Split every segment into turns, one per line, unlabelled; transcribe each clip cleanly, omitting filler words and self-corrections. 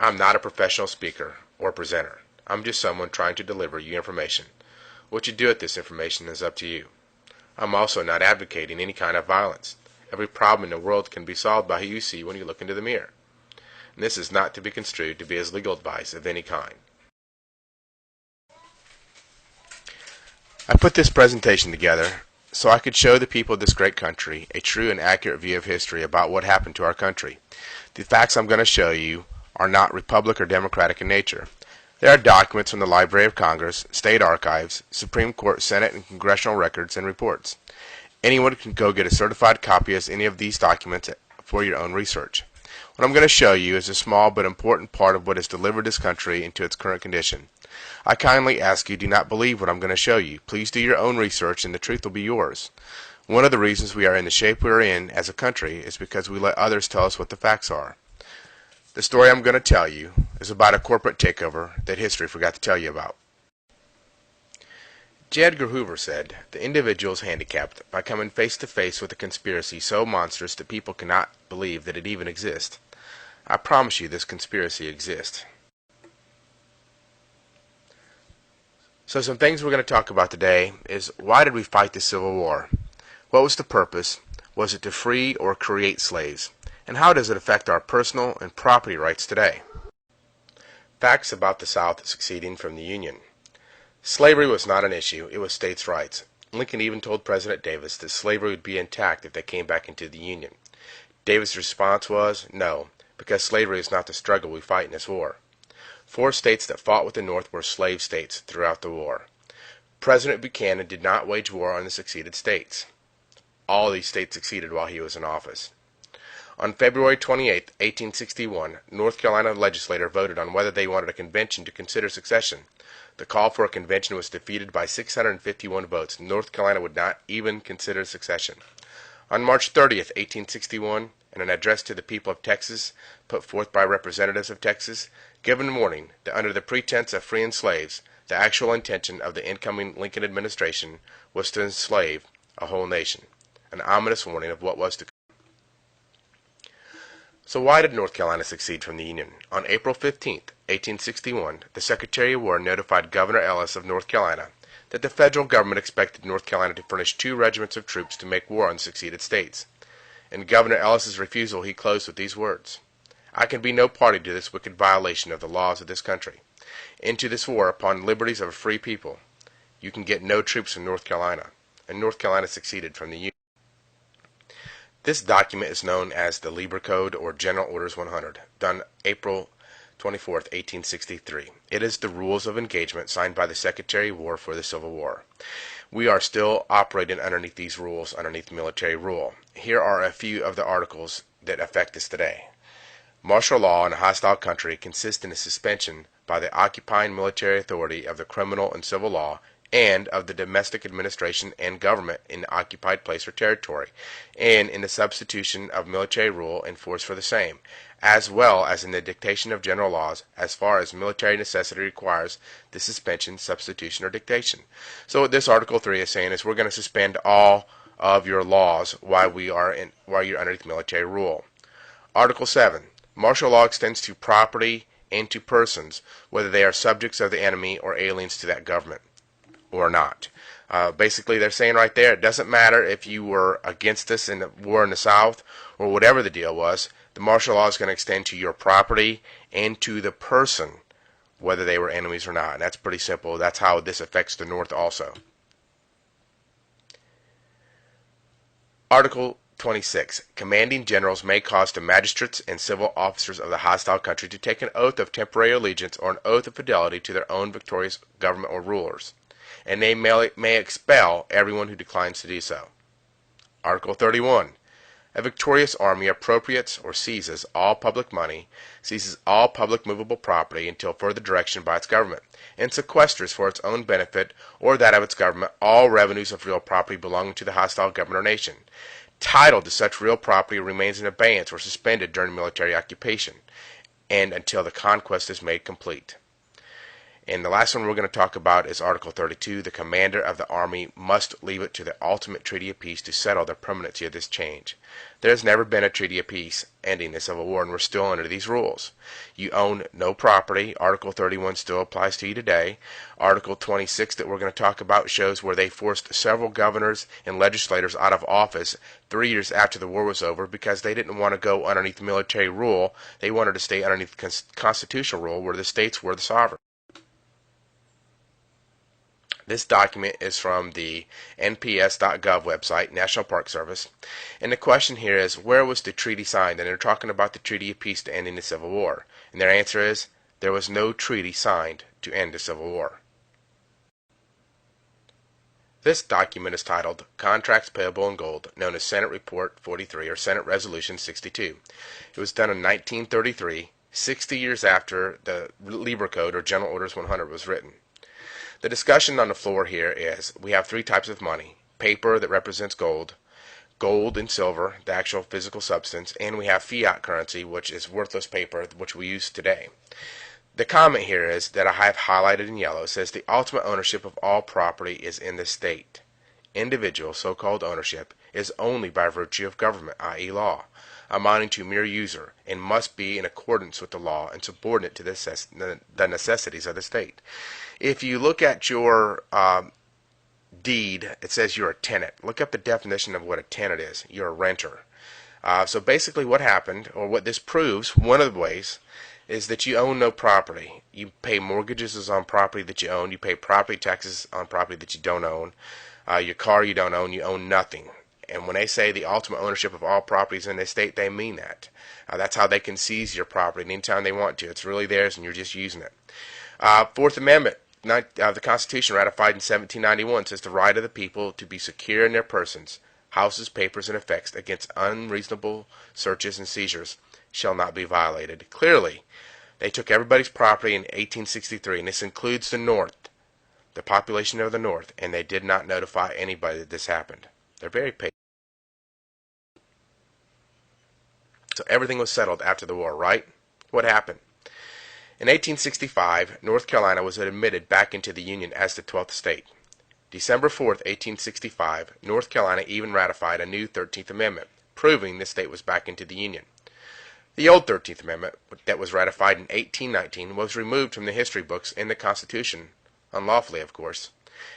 I'm not a professional speaker or presenter. I'm just someone trying to deliver you information. What you do with this information is up to you. I'm also not advocating any kind of violence. Every problem in the world can be solved by who you see when you look into the mirror. And this is not to be construed to be as legal advice of any kind. I put this presentation together so I could show the people of this great country a true and accurate view of history about what happened to our country. The facts I'm going to show you are not Republican or Democratic in nature. There are documents from the Library of Congress, state archives, Supreme Court, Senate, and congressional records and reports. Anyone can go get a certified copy of any of these documents for your own research. What I'm going to show you is a small but important part of what has delivered this country into its current condition. I kindly ask you, do not believe what I'm going to show you. Please do your own research and the truth will be yours. One of the reasons we are in the shape we are in as a country is because we let others tell us what the facts are. The story I'm going to tell you is about a corporate takeover that history forgot to tell you about. J. Edgar Hoover said, "The individual is handicapped by coming face to face with a conspiracy so monstrous that people cannot believe that it even exists." I promise you this conspiracy exists. So some things we're going to talk about today is, why did we fight the Civil War? What was the purpose? Was it to free or create slaves? And how does it affect our personal and property rights today? Facts about the South seceding from the Union. Slavery was not an issue, it was states' rights. Lincoln even told President Davis that slavery would be intact if they came back into the Union. Davis' response was, no, because slavery is not the struggle we fight in this war. 4 states that fought with the North were slave states throughout the war. President Buchanan did not wage war on the seceded states. All these states succeeded while he was in office. On February 28, 1861, North Carolina legislators voted on whether they wanted a convention to consider secession. The call for a convention was defeated by 651 votes. North Carolina would not even consider secession. On March 30, 1861, in an address to the people of Texas, put forth by representatives of Texas, given warning that under the pretense of freeing slaves, the actual intention of the incoming Lincoln administration was to enslave a whole nation. An ominous warning of what was to come. So why did North Carolina secede from the Union? On April 15, 1861, the Secretary of War notified Governor Ellis of North Carolina that the federal government expected North Carolina to furnish 2 regiments of troops to make war on the seceded states. In Governor Ellis's refusal, he closed with these words, "I can be no party to this wicked violation of the laws of this country. Into this war upon liberties of a free people. You can get no troops from North Carolina." And North Carolina seceded from the Union. This document is known as the Lieber Code or General Orders 100, done April 24, 1863. It is the rules of engagement signed by the Secretary of War for the Civil War. We are still operating underneath these rules, underneath military rule. Here are a few of the articles that affect us today. Martial law in a hostile country consists in the suspension by the occupying military authority of the criminal and civil law and of the domestic administration and government in the occupied place or territory, and in the substitution of military rule and force for the same, as well as in the dictation of general laws as far as military necessity requires the suspension, substitution, or dictation. So what this Article 3 is saying is we're going to suspend all of your laws while you're underneath military rule. Article 7. Martial law extends to property and to persons, whether they are subjects of the enemy or aliens to that government or not. Basically, they're saying right there, it doesn't matter if you were against us in the war in the South or whatever the deal was, the martial law is going to extend to your property and to the person, whether they were enemies or not. And that's pretty simple. That's how this affects the North also. Article 26. Commanding generals may cause the magistrates and civil officers of the hostile country to take an oath of temporary allegiance or an oath of fidelity to their own victorious government or rulers, and they may expel everyone who declines to do so. Article 31. A victorious army appropriates or seizes all public money, seizes all public movable property until further direction by its government, and sequesters for its own benefit or that of its government all revenues of real property belonging to the hostile government or nation. Title to such real property remains in abeyance or suspended during military occupation, and until the conquest is made complete. And the last one we're going to talk about is Article 32. The commander of the Army must leave it to the ultimate treaty of peace to settle the permanency of this change. There has never been a treaty of peace ending the Civil War, and we're still under these rules. You own no property. Article 31 still applies to you today. Article 26 that we're going to talk about shows where they forced several governors and legislators out of office 3 years after the war was over because they didn't want to go underneath military rule. They wanted to stay underneath constitutional rule where the states were the sovereign. This document is from the nps.gov website, National Park Service. And the question here is, where was the treaty signed? And they're talking about the Treaty of Peace to ending the Civil War. And their answer is, there was no treaty signed to end the Civil War. This document is titled Contracts Payable in Gold, known as Senate Report 43 or Senate Resolution 62. It was done in 1933, 60 years after the Lieber Code or General Orders 100 was written. The discussion on the floor here is we have three types of money: paper that represents gold, gold and silver, the actual physical substance, and we have fiat currency, which is worthless paper, which we use today. The comment here is that I have highlighted in yellow. It says the ultimate ownership of all property is in the state. Individual so-called ownership is only by virtue of government, i.e. law, amounting to mere user, and must be in accordance with the law and subordinate to the necessities of the state. If you look at your deed, it says you're a tenant. Look up the definition of what a tenant is. You're a renter. So basically what happened, or what this proves, one of the ways, is that you own no property. You pay mortgages on property that you own. You pay property taxes on property that you don't own. Your car you don't own. You own nothing. And when they say the ultimate ownership of all properties in the state, they mean that. That's how they can seize your property anytime they want to. It's really theirs and you're just using it. Fourth Amendment of the Constitution, ratified in 1791, says the right of the people to be secure in their persons, houses, papers, and effects against unreasonable searches and seizures shall not be violated. Clearly, they took everybody's property in 1863, and this includes the North, the population of the North, and they did not notify anybody that this happened. They're very patient. So everything was settled after the war, right? What happened? In 1865, North Carolina was admitted back into the Union as the 12th state. December 4th, 1865, North Carolina even ratified a new 13th Amendment, proving the state was back into the Union. The old 13th Amendment, that was ratified in 1819, was removed from the history books in the Constitution, unlawfully of course.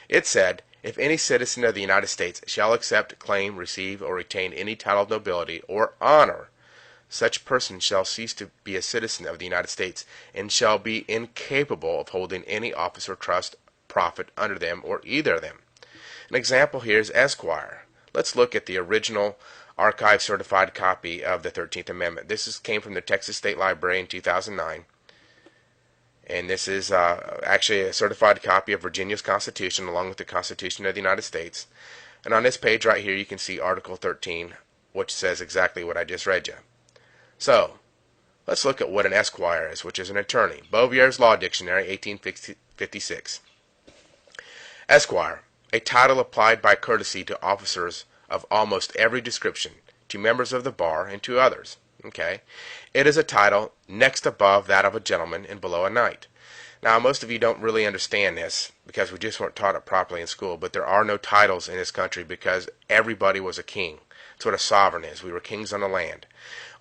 It said, if any citizen of the United States shall accept, claim, receive, or retain any title of nobility or honor, such person shall cease to be a citizen of the United States, and shall be incapable of holding any office or trust, profit under them, or either of them. An example here is Esquire. Let's look at the original archive certified copy of the 13th Amendment. This came from the Texas State Library in 2009. And this is actually a certified copy of Virginia's Constitution along with the Constitution of the United States. And on this page right here you can see Article 13, which says exactly what I just read you. So, let's look at what an esquire is, which is an attorney. Bouvier's Law Dictionary, 1856. Esquire, a title applied by courtesy to officers of almost every description, to members of the bar, and to others. Okay? It is a title next above that of a gentleman and below a knight. Now, most of you don't really understand this because we just weren't taught it properly in school, but there are no titles in this country because everybody was a king. That's what a sovereign is. We were kings on the land.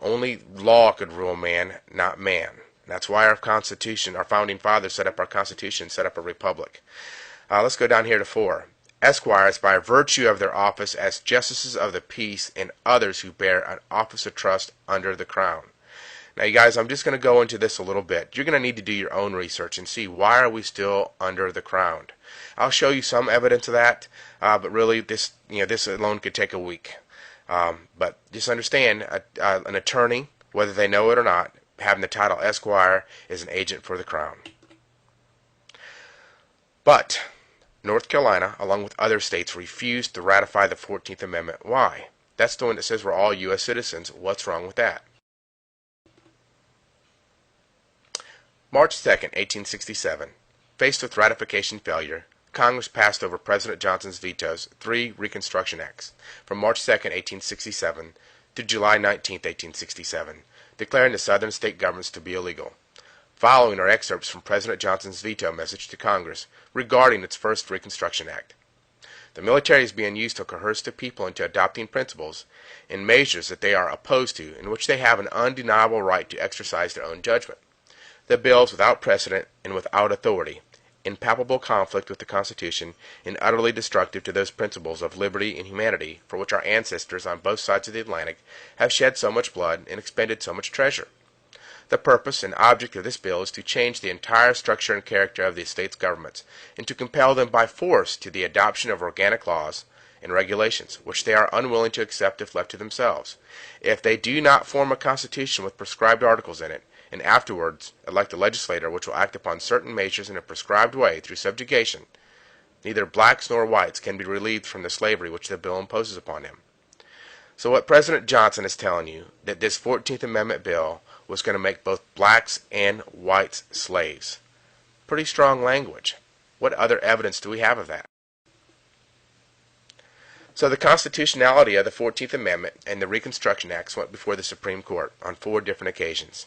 Only law could rule man, not man. That's why our Constitution, our founding fathers set up our Constitution, set up a republic. Let's go down here to 4. Esquires, by virtue of their office as justices of the peace and others who bear an office of trust under the crown. Now, you guys, I'm just going to go into this a little bit. You're going to need to do your own research and see why are we still under the crown. I'll show you some evidence of that, but really, this alone could take a week. But just understand, an attorney, whether they know it or not, having the title Esquire, is an agent for the crown. But North Carolina, along with other states, refused to ratify the 14th Amendment. Why? That's the one that says we're all U.S. citizens. What's wrong with that? March 2nd, 1867. Faced with ratification failure, Congress passed over President Johnson's vetoes 3 Reconstruction Acts from March 2nd, 1867 to July 19th, 1867, declaring the southern state governments to be illegal. Following are excerpts from President Johnson's veto message to Congress regarding its first Reconstruction Act. The military is being used to coerce the people into adopting principles and measures that they are opposed to, in which they have an undeniable right to exercise their own judgment. The bill is without precedent and without authority, in palpable conflict with the Constitution, and utterly destructive to those principles of liberty and humanity for which our ancestors on both sides of the Atlantic have shed so much blood and expended so much treasure. The purpose and object of this bill is to change the entire structure and character of the states' governments, and to compel them by force to the adoption of organic laws and regulations, which they are unwilling to accept if left to themselves. If they do not form a constitution with prescribed articles in it, and afterwards elect a legislature which will act upon certain measures in a prescribed way through subjugation, neither blacks nor whites can be relieved from the slavery which the bill imposes upon them. So what President Johnson is telling you, that this 14th Amendment bill was going to make both blacks and whites slaves. Pretty strong language. What other evidence do we have of that? So the constitutionality of the 14th Amendment and the Reconstruction Acts went before the Supreme Court on 4 different occasions.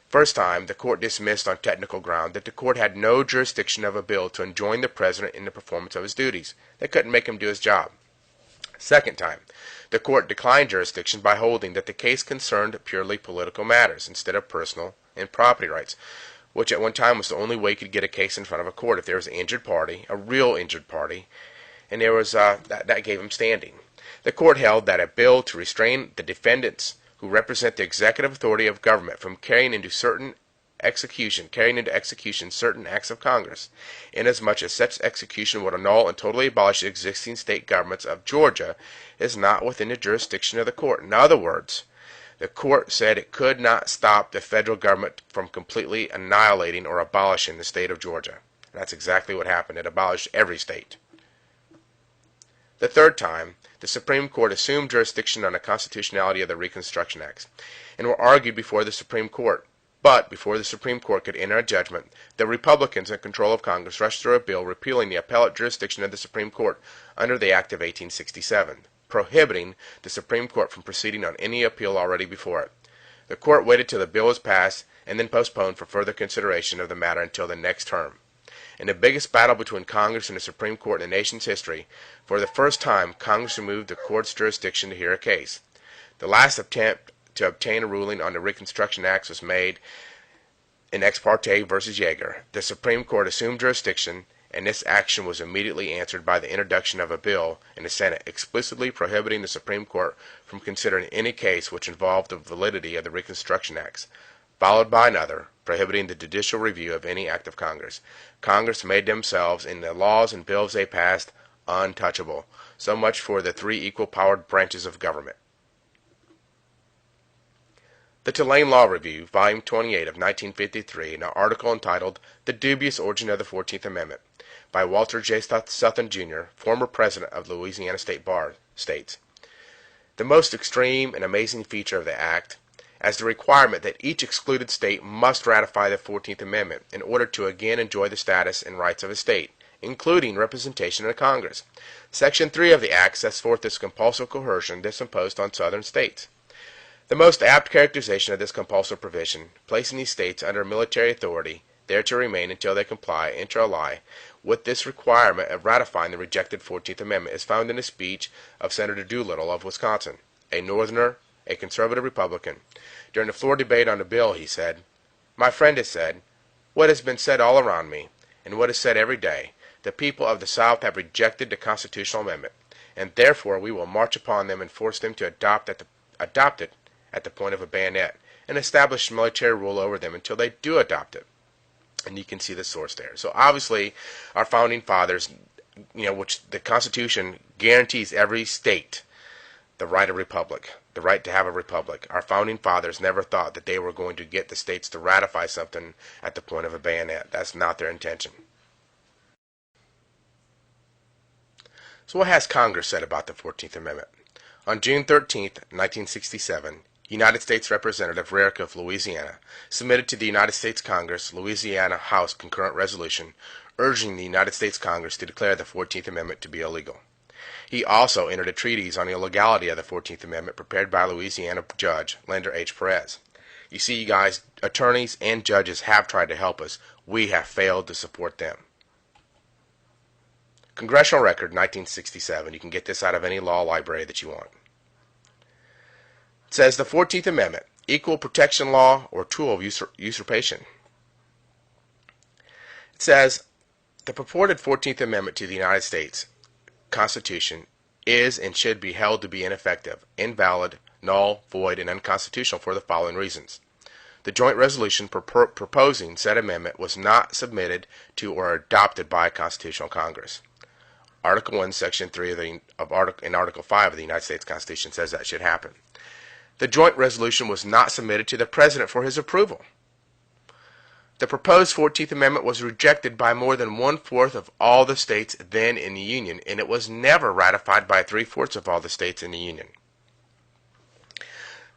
First time, the court dismissed on technical ground that the court had no jurisdiction of a bill to enjoin the president in the performance of his duties. They couldn't make him do his job. Second time, the court declined jurisdiction by holding that the case concerned purely political matters instead of personal and property rights, which at one time was the only way you could get a case in front of a court if there was an injured party, a real injured party, and there was that gave him standing. The court held that a bill to restrain the defendants who represent the executive authority of government from carrying into execution certain acts of Congress, inasmuch as such execution would annul and totally abolish the existing state governments of Georgia, is not within the jurisdiction of the court. In other words, the court said it could not stop the federal government from completely annihilating or abolishing the state of Georgia. That's exactly what happened. It abolished every state. The third time, the Supreme Court assumed jurisdiction on the constitutionality of the Reconstruction Acts, and were argued before the Supreme Court. But before the Supreme Court could enter a judgment, the Republicans in control of Congress rushed through a bill repealing the appellate jurisdiction of the Supreme Court under the Act of 1867, prohibiting the Supreme Court from proceeding on any appeal already before it. The court waited till the bill was passed and then postponed for further consideration of the matter until the next term. In the biggest battle between Congress and the Supreme Court in the nation's history, for the first time, Congress removed the court's jurisdiction to hear a case. The last attempt to obtain a ruling on the Reconstruction Acts was made in Ex parte versus Yeager. The Supreme Court assumed jurisdiction, and this action was immediately answered by the introduction of a bill in the Senate explicitly prohibiting the Supreme Court from considering any case which involved the validity of the Reconstruction Acts, followed by another prohibiting the judicial review of any act of Congress. Congress made themselves, in the laws and bills they passed, untouchable. So much for the 3 equal-powered branches of government. The Tulane Law Review, Volume 28 of 1953, in an article entitled The Dubious Origin of the 14th Amendment, by Walter J. Sutton, Jr., former president of the Louisiana State Bar, states, "The most extreme and amazing feature of the Act, as the requirement that each excluded state must ratify the 14th Amendment in order to again enjoy the status and rights of a state, including representation in Congress. Section 3 of the Act sets forth this compulsory coercion thus imposed on southern states. The most apt characterization of this compulsory provision, placing these states under military authority, there to remain until they comply, inter alia, with this requirement of ratifying the rejected 14th Amendment, is found in the speech of Senator Doolittle of Wisconsin, a Northerner, a conservative Republican. During the floor debate on the bill, he said, 'My friend has said, what has been said all around me, and what is said every day, the people of the South have rejected the constitutional amendment, and therefore we will march upon them and force them to adopt it at the point of a bayonet, and establish military rule over them until they do adopt it.'" And you can see the source there. So obviously, our founding fathers, which the Constitution guarantees every state the right of republic, the right to have a republic. Our founding fathers never thought that they were going to get the states to ratify something at the point of a bayonet. That's not their intention. So what has Congress said about the 14th Amendment? On June 13, 1967, United States Representative Rarick of Louisiana submitted to the United States Congress Louisiana House concurrent resolution urging the United States Congress to declare the 14th Amendment to be illegal. He also entered a treatise on the illegality of the 14th Amendment prepared by Louisiana Judge Lander H. Perez. You see, you guys, attorneys and judges have tried to help us. We have failed to support them. Congressional Record, 1967. You can get this out of any law library that you want. It says the 14th Amendment, equal protection law or tool of usurpation. It says the purported 14th Amendment to the United States Constitution is and should be held to be ineffective, invalid, null, void, and unconstitutional for the following reasons. The joint resolution proposing said amendment was not submitted to or adopted by a constitutional Congress. Article 1, Section 3 in Article 5 of the United States Constitution says that should happen. The joint resolution was not submitted to the President for his approval. The proposed 14th Amendment was rejected by more than one-fourth of all the states then in the Union, and it was never ratified by three-fourths of all the states in the Union.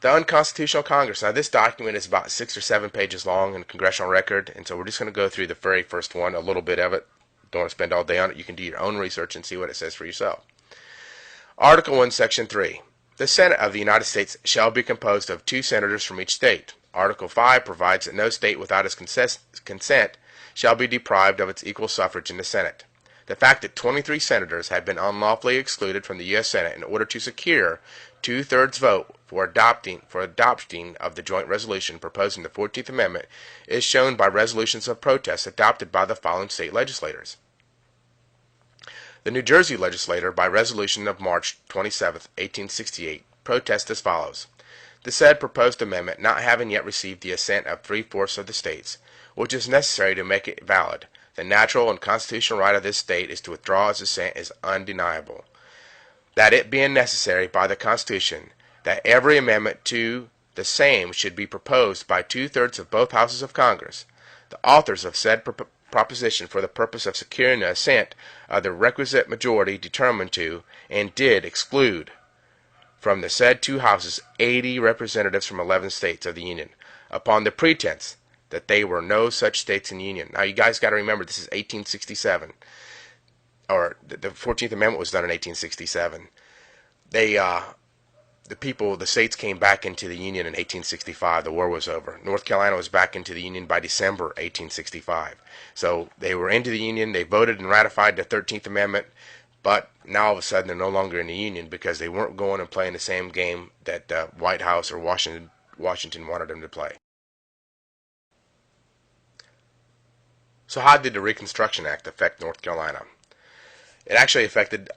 The Unconstitutional Congress. Now, this document is about 6 or 7 pages long in the Congressional Record, and so we're just going to go through the very first one, a little bit of it. Don't want to spend all day on it. You can do your own research and see what it says for yourself. Article 1, Section 3. The Senate of the United States shall be composed of 2 senators from each state. Article 5 provides that no state without its consent shall be deprived of its equal suffrage in the Senate. The fact that 23 senators had been unlawfully excluded from the U.S. Senate in order to secure two-thirds vote for adopting of the joint resolution proposing the 14th Amendment is shown by resolutions of protest adopted by the following state legislators. The New Jersey legislature, by resolution of March 27, 1868, protests as follows. The said proposed amendment not having yet received the assent of three-fourths of the states, which is necessary to make it valid, the natural and constitutional right of this state is to withdraw its assent is undeniable. That it being necessary by the Constitution that every amendment to the same should be proposed by two-thirds of both houses of Congress, the authors of said proposition for the purpose of securing the assent of the requisite majority determined to, and did exclude from the said two houses 80 representatives from 11 states of the Union, upon the pretense that they were no such states in the Union. Now, you guys got to remember, this is 1867, or the 14th Amendment was done in 1867. The states came back into the Union in 1865. The war was over. North Carolina was back into the Union by December 1865. So they were into the Union. They voted and ratified the 13th Amendment. But now all of a sudden they're no longer in the Union because they weren't going and playing the same game that White House or Washington wanted them to play. So how did the Reconstruction Act affect North Carolina? It actually affected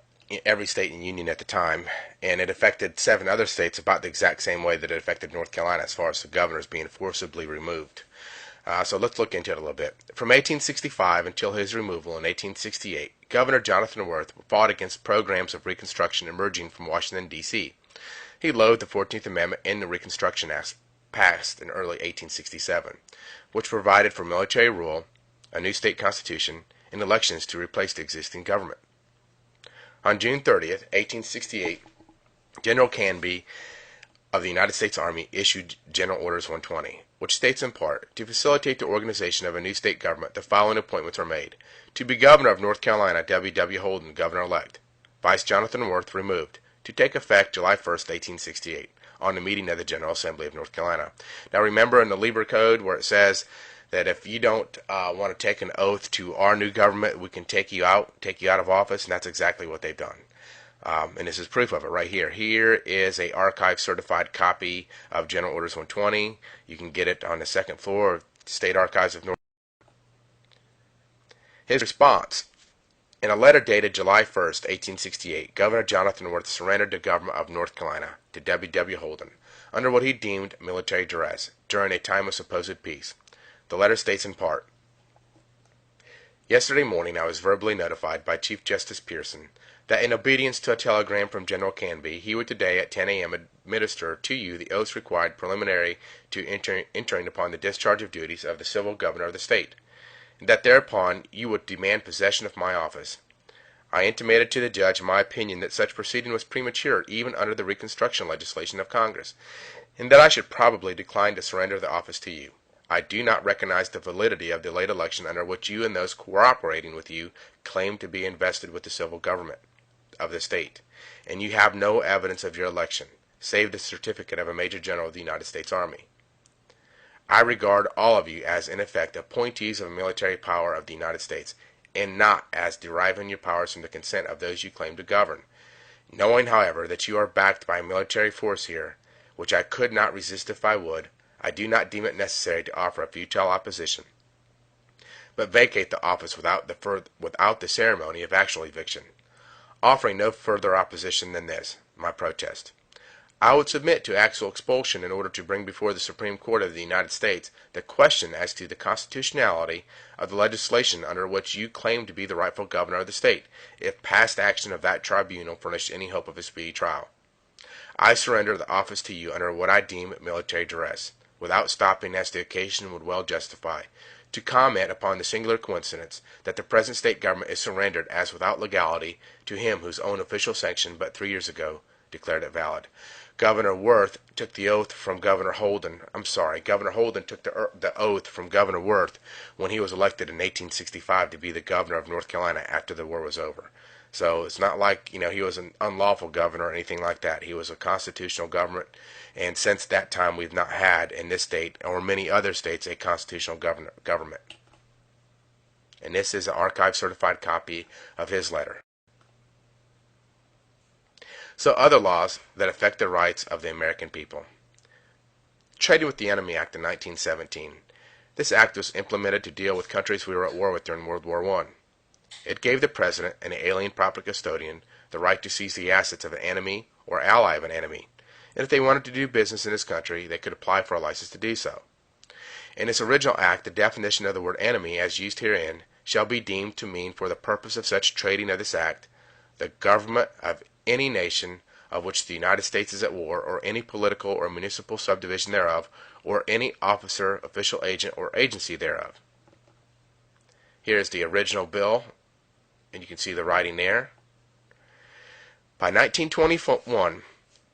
every state in the Union at the time, and it affected 7 other states about the exact same way that it affected North Carolina as far as the governors being forcibly removed. So let's look into it a little bit. From 1865 until his removal in 1868, Governor Jonathan Worth fought against programs of Reconstruction emerging from Washington, D.C. He loathed the 14th Amendment and the Reconstruction Act passed in early 1867, which provided for military rule, a new state constitution, and elections to replace the existing government. On June 30th, 1868, General Canby of the United States Army issued General Orders 120, which states in part, to facilitate the organization of a new state government, the following appointments are made. To be Governor of North Carolina, W. W. Holden, Governor-elect. Vice Jonathan Worth, removed. To take effect July 1st, 1868, on the meeting of the General Assembly of North Carolina. Now remember in the Lieber Code where it says that if you don't want to take an oath to our new government, we can take you out of office, and that's exactly what they've done. And this is proof of it right here. Here is a archive certified copy of General Orders 120. You can get it on the second floor of State Archives of North Carolina. His response. In a letter dated July 1st, 1868, Governor Jonathan Worth surrendered the government of North Carolina to W. W. Holden under what he deemed military duress during a time of supposed peace. The letter states in part, yesterday morning I was verbally notified by Chief Justice Pearson that in obedience to a telegram from General Canby, he would today at 10 a.m. administer to you the oaths required preliminary to entering upon the discharge of duties of the civil governor of the state, and that thereupon you would demand possession of my office. I intimated to the judge my opinion that such proceeding was premature even under the Reconstruction legislation of Congress, and that I should probably decline to surrender the office to you. I do not recognize the validity of the late election under which you and those cooperating with you claim to be invested with the civil government of the state, and you have no evidence of your election, save the certificate of a Major General of the United States Army. I regard all of you as, in effect, appointees of a military power of the United States, and not as deriving your powers from the consent of those you claim to govern. Knowing, however, that you are backed by a military force here, which I could not resist if I would, I do not deem it necessary to offer a futile opposition, but vacate the office without the ceremony of actual eviction, offering no further opposition than this, my protest. I would submit to actual expulsion in order to bring before the Supreme Court of the United States the question as to the constitutionality of the legislation under which you claim to be the rightful governor of the state, if past action of that tribunal furnished any hope of a speedy trial. I surrender the office to you under what I deem military duress, without stopping as the occasion would well justify, to comment upon the singular coincidence that the present state government is surrendered as without legality to him whose own official sanction but 3 years ago declared it valid. Governor Worth took the oath from Governor Holden. Governor Holden took the oath from Governor Worth when he was elected in 1865 to be the governor of North Carolina after the war was over. So it's not like, he was an unlawful governor or anything like that. He was a constitutional government, and since that time we've not had in this state or many other states a constitutional government. And this is an archive certified copy of his letter. So other laws that affect the rights of the American people. Trading with the Enemy Act of 1917. This act was implemented to deal with countries we were at war with during World War I. It gave the President and the alien proper custodian the right to seize the assets of an enemy or ally of an enemy, and if they wanted to do business in his country, they could apply for a license to do so. In its original act, the definition of the word enemy, as used herein, shall be deemed to mean, for the purpose of such trading of this act, the government of any nation of which the United States is at war, or any political or municipal subdivision thereof, or any officer, official agent, or agency thereof. Here is the original bill, and you can see the writing there. By 1921,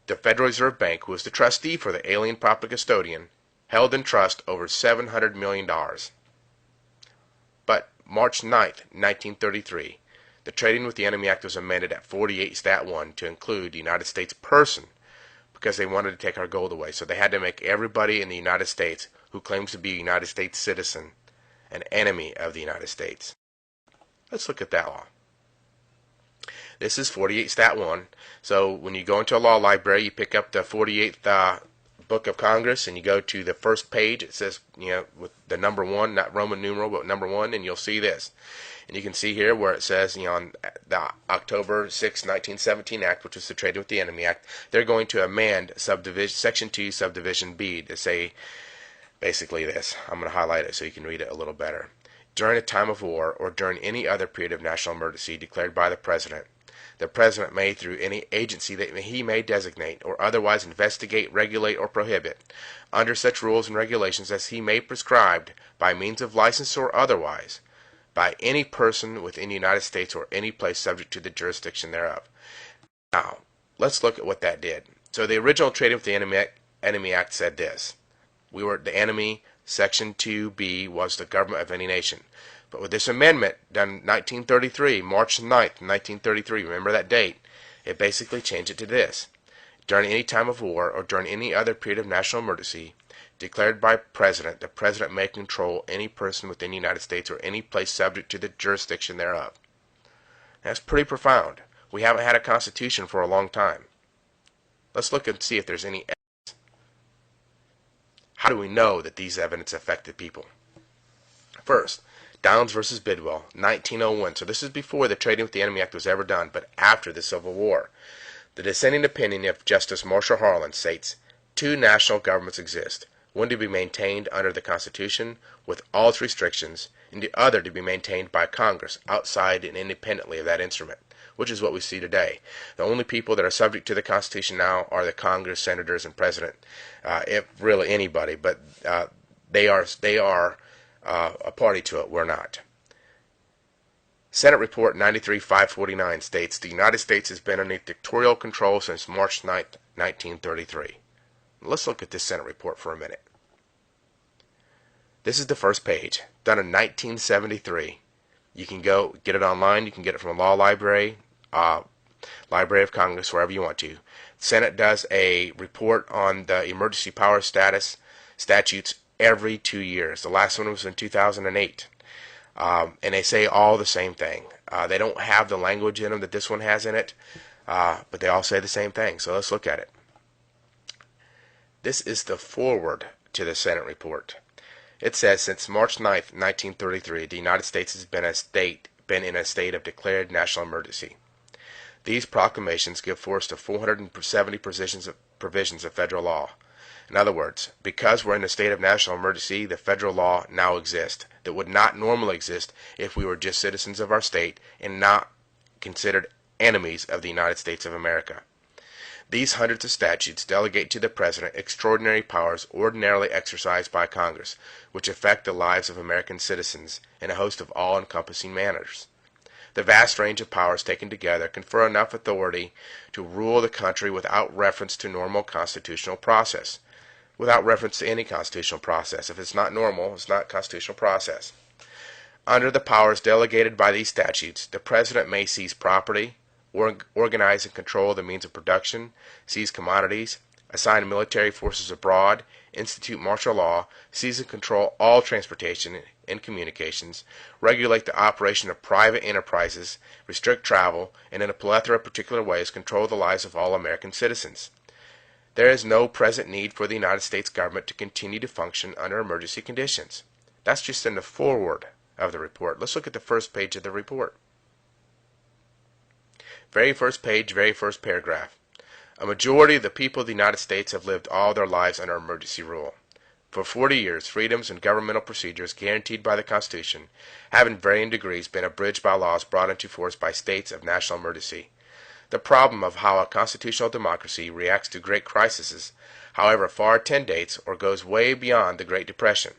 the Federal Reserve Bank, who was the trustee for the alien proper custodian, held in trust over $700 million. But March 9th, 1933, the Trading with the Enemy Act was amended at 48 Stat 1 to include the United States person because they wanted to take our gold away. So they had to make everybody in the United States who claims to be a United States citizen an enemy of the United States. Let's look at that law. This is 48 Stat 1. So when you go into a law library, you pick up the 48th Book of Congress and you go to the first page. It says, with the number 1, not Roman numeral, but number 1, and you'll see this. And you can see here where it says, on the October 6, 1917 Act, which was the Trading with the Enemy Act, they're going to amend Section 2, Subdivision B to say basically this. I'm going to highlight it so you can read it a little better. During a time of war or during any other period of national emergency declared by the President may, through any agency that he may designate or otherwise investigate, regulate, or prohibit, under such rules and regulations as he may prescribe, by means of license or otherwise, by any person within the United States or any place subject to the jurisdiction thereof. Now, let's look at what that did. So the original Trading with the Enemy Act said this. We were the enemy. Section 2B was the government of any nation. But with this amendment done in 1933, March 9th, 1933, remember that date, it basically changed it to this. During any time of war or during any other period of national emergency declared by President, the President may control any person within the United States or any place subject to the jurisdiction thereof. That's pretty profound. We haven't had a constitution for a long time. Let's look and see if there's any evidence. How do we know that these evidence affected people? First, Downs versus Bidwell, 1901. So this is before the Trading with the Enemy Act was ever done, but after the Civil War. The dissenting opinion of Justice Marshall Harlan states, 2 national governments exist, one to be maintained under the Constitution with all its restrictions, and the other to be maintained by Congress outside and independently of that instrument, which is what we see today. The only people that are subject to the Constitution now are the Congress, senators, and President, if really anybody, but they are a party to it. We're not. Senate Report 93-549 states, the United States has been under dictatorial control since March 9th, 1933. Let's look at this Senate report for a minute. This is the first page, done in 1973. You can go get it online. You can get it from a law library, Library of Congress, wherever you want to. Senate does a report on the emergency power statutes every 2 years. The last one was in 2008. And they say all the same thing. They don't have the language in them that this one has in it, but they all say the same thing. So let's look at it. This is the foreword to the Senate report. It says, since March 9th, 1933, the United States has been in a state of declared national emergency. These proclamations give force to 470 provisions of federal law. In other words, because we're in a state of national emergency, the federal law now exists that would not normally exist if we were just citizens of our state and not considered enemies of the United States of America. These hundreds of statutes delegate to the President extraordinary powers ordinarily exercised by Congress, which affect the lives of American citizens in a host of all-encompassing manners. The vast range of powers taken together confer enough authority to rule the country without reference to normal constitutional process. Without reference to any constitutional process. If it's not normal, it's not constitutional process. Under the powers delegated by these statutes, the President may seize property, organize and control the means of production, seize commodities, assign military forces abroad, institute martial law, seize and control all transportation and communications, regulate the operation of private enterprises, restrict travel, and in a plethora of particular ways control the lives of all American citizens. There is no present need for the United States government to continue to function under emergency conditions. That's just in the foreword of the report. Let's look at the first page of the report. Very first page, very first paragraph. A majority of the people of the United States have lived all their lives under emergency rule. For 40 years, freedoms and governmental procedures guaranteed by the Constitution have in varying degrees been abridged by laws brought into force by states of national emergency. The problem of how a constitutional democracy reacts to great crises, however far dates or goes way beyond the Great Depression.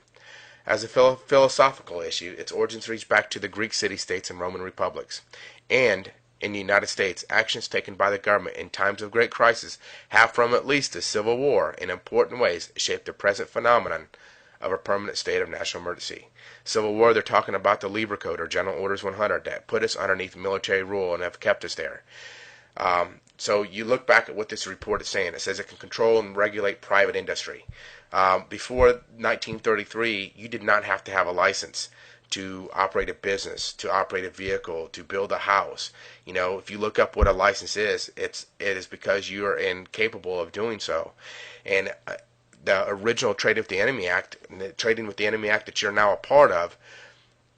As a philosophical issue, its origins reach back to the Greek city-states and Roman republics. And, in the United States, actions taken by the government in times of great crisis have, from at least the Civil War, in important ways shaped the present phenomenon of a permanent state of national emergency. Civil War, they're talking about the Lieber Code, or General Orders 100, that put us underneath military rule and have kept us there. So you look back at what this report is saying. It says it can control and regulate private industry. Before 1933, you did not have to have a license to operate a business, to operate a vehicle, to build a house. You know, if you look up what a license is, it is because you are incapable of doing so. And the original Trading with the Enemy Act, the Trading with the Enemy Act that you're now a part of,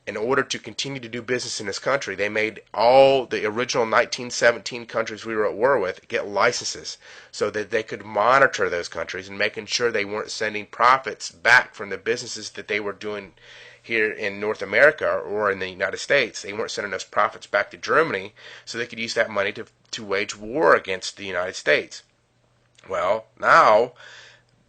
in order to continue to do business in this country, they made all the original 1917 countries we were at war with get licenses so that they could monitor those countries and making sure they weren't sending profits back from the businesses that they were doing here in North America or in the United States. They weren't sending those profits back to Germany so they could use that money to wage war against the United States. Well, now,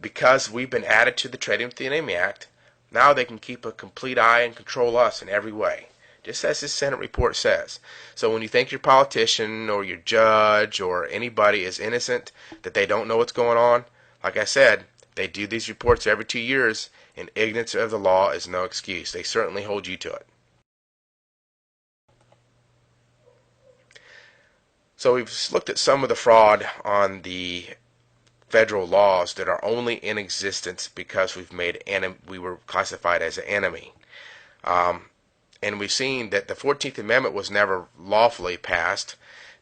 because we've been added to the Trading with the Enemy Act, now they can keep a complete eye and control us in every way, just as this Senate report says. So when you think your politician or your judge or anybody is innocent, that they don't know what's going on, like I said, they do these reports every 2 years, and ignorance of the law is no excuse. They certainly hold you to it. So we've looked at some of the fraud on the federal laws that are only in existence because we were classified as an enemy. And we've seen that the 14th Amendment was never lawfully passed.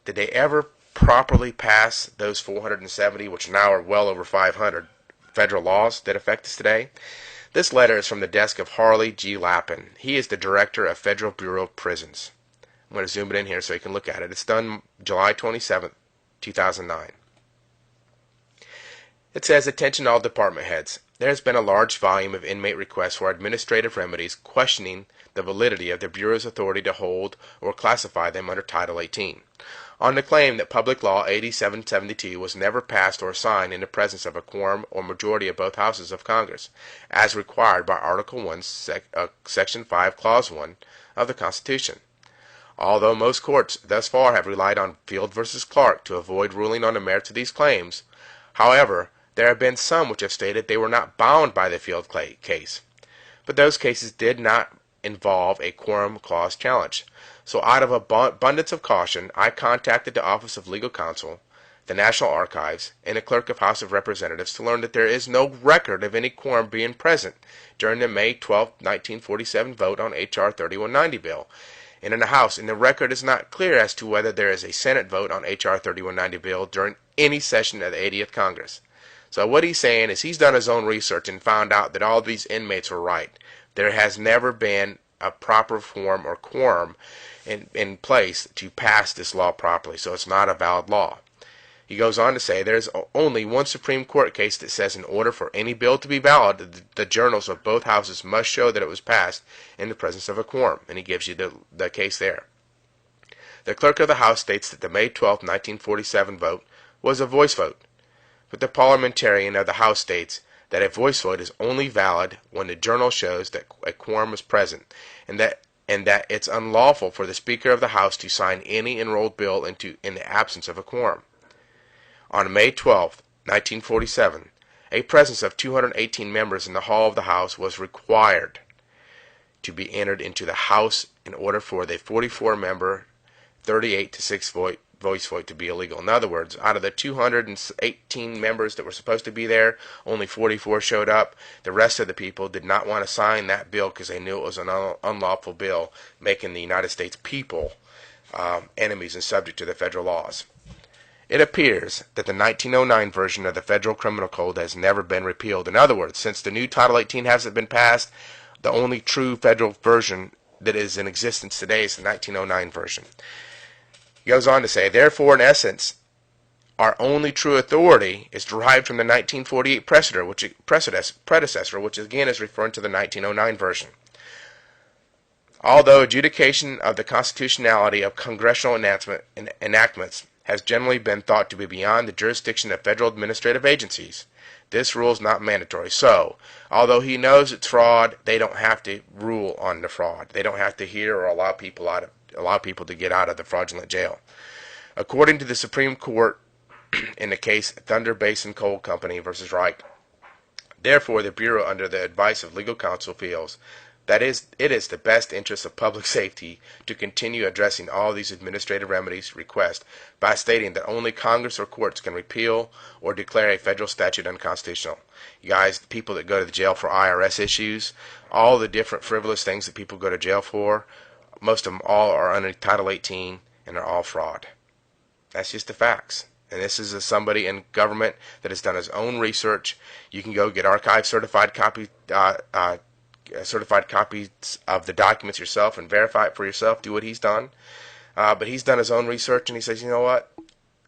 Did they ever properly pass those 470, which now are well over 500, federal laws that affect us today? This letter is from the desk of Harley G. Lappin. He is the Director of Federal Bureau of Prisons. I'm going to zoom it in here so you can look at it. It's done July 27, 2009. It says, attention all department heads. There has been a large volume of inmate requests for administrative remedies questioning the validity of the Bureau's authority to hold or classify them under Title 18, on the claim that Public Law 8772 was never passed or signed in the presence of a quorum or majority of both houses of Congress, as required by Article 1, Section 5, Clause 1 of the Constitution. Although most courts thus far have relied on Field v. Clark to avoid ruling on the merits of these claims, however, there have been some which have stated they were not bound by the Field case. But those cases did not involve a quorum clause challenge. So out of abundance of caution, I contacted the Office of Legal Counsel the National Archives, and the Clerk of House of Representatives to learn that there is no record of any quorum being present during the May 12, 1947 vote on H.R. 3190 bill. And in the House, and the record is not clear as to whether there is a Senate vote on H.R. 3190 bill during any session of the 80th Congress. So what he's saying is he's done his own research and found out that all these inmates were right. There has never been a proper form or quorum in place to pass this law properly, so it's not a valid law. He goes on to say there's only one Supreme Court case that says in order for any bill to be valid, the journals of both houses must show that it was passed in the presence of a quorum, and he gives you the case there. The clerk of the House states that the May 12, 1947 vote was a voice vote, but the parliamentarian of the House states that a voice vote is only valid when the journal shows that a quorum is present, and that it's unlawful for the Speaker of the House to sign any enrolled bill in the absence of a quorum. On May 12, 1947, a presence of 218 members in the hall of the House was required to be entered into the House in order for the 44-member 38-6 voice vote to be illegal. In other words, out of the 218 members that were supposed to be there, only 44 showed up. The rest of the people did not want to sign that bill because they knew it was an unlawful bill, making the United States people enemies and subject to the federal laws. It appears that the 1909 version of the Federal Criminal Code has never been repealed. In other words, since the new Title 18 hasn't been passed, the only true federal version that is in existence today is the 1909 version. He goes on to say, therefore, in essence, our only true authority is derived from the 1948 predecessor, which again is referring to the 1909 version. Although adjudication of the constitutionality of congressional enactments has generally been thought to be beyond the jurisdiction of federal administrative agencies, this rule is not mandatory. So, although he knows it's fraud, they don't have to rule on the fraud. They don't have to hear or allow people to get out of the fraudulent jail. According to the Supreme Court in the case Thunder Basin Coal Company versus Reich, therefore the Bureau, under the advice of legal counsel, feels that it is the best interest of public safety to continue addressing all these administrative remedies requests by stating that only Congress or courts can repeal or declare a federal statute unconstitutional. You guys, the people that go to the jail for IRS issues, all the different frivolous things that people go to jail for, most of them all are under Title 18 and are all fraud. That's just the facts. And this is somebody in government that has done his own research. You can go get archive certified copies of the documents yourself and verify it for yourself. Do what he's done. But he's done his own research, and he says, you know what?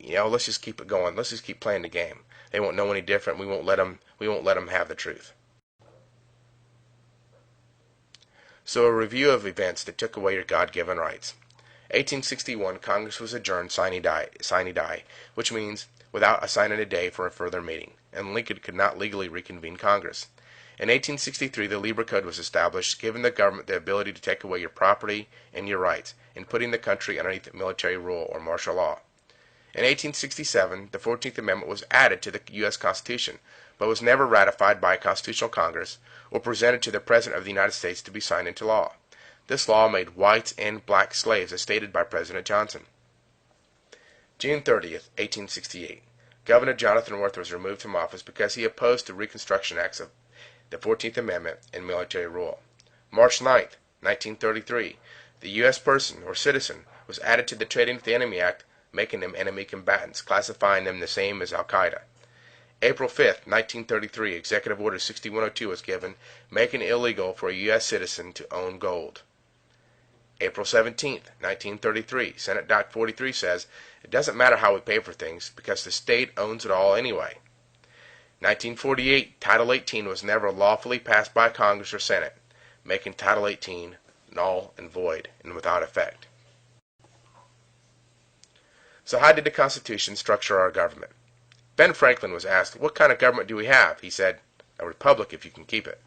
Let's just keep it going. Let's just keep playing the game. They won't know any different. We won't let them have the truth. So a review of events that took away your God-given rights. 1861, Congress was adjourned sine die, which means without assigning a day for a further meeting, and Lincoln could not legally reconvene Congress. In 1863, the Lieber Code was established, giving the government the ability to take away your property and your rights, and putting the country underneath military rule or martial law. In 1867, the 14th Amendment was added to the U.S. Constitution, but was never ratified by a constitutional Congress or presented to the President of the United States to be signed into law. This law made whites and black slaves, as stated by President Johnson. June 30th, 1868, Governor Jonathan Worth was removed from office because he opposed the Reconstruction Acts of the 14th Amendment and military rule. March 9th, 1933, the U.S. person or citizen was added to the Trading with the Enemy Act, making them enemy combatants, classifying them the same as Al-Qaeda. April 5th, 1933, Executive Order 6102 was given, making it illegal for a U.S. citizen to own gold. April 17th, 1933, Senate Doc 43 says, it doesn't matter how we pay for things because the state owns it all anyway. 1948, Title 18 was never lawfully passed by Congress or Senate, making Title 18 null and void and without effect. So how did the Constitution structure our government? Ben Franklin was asked, what kind of government do we have? He said, a republic if you can keep it.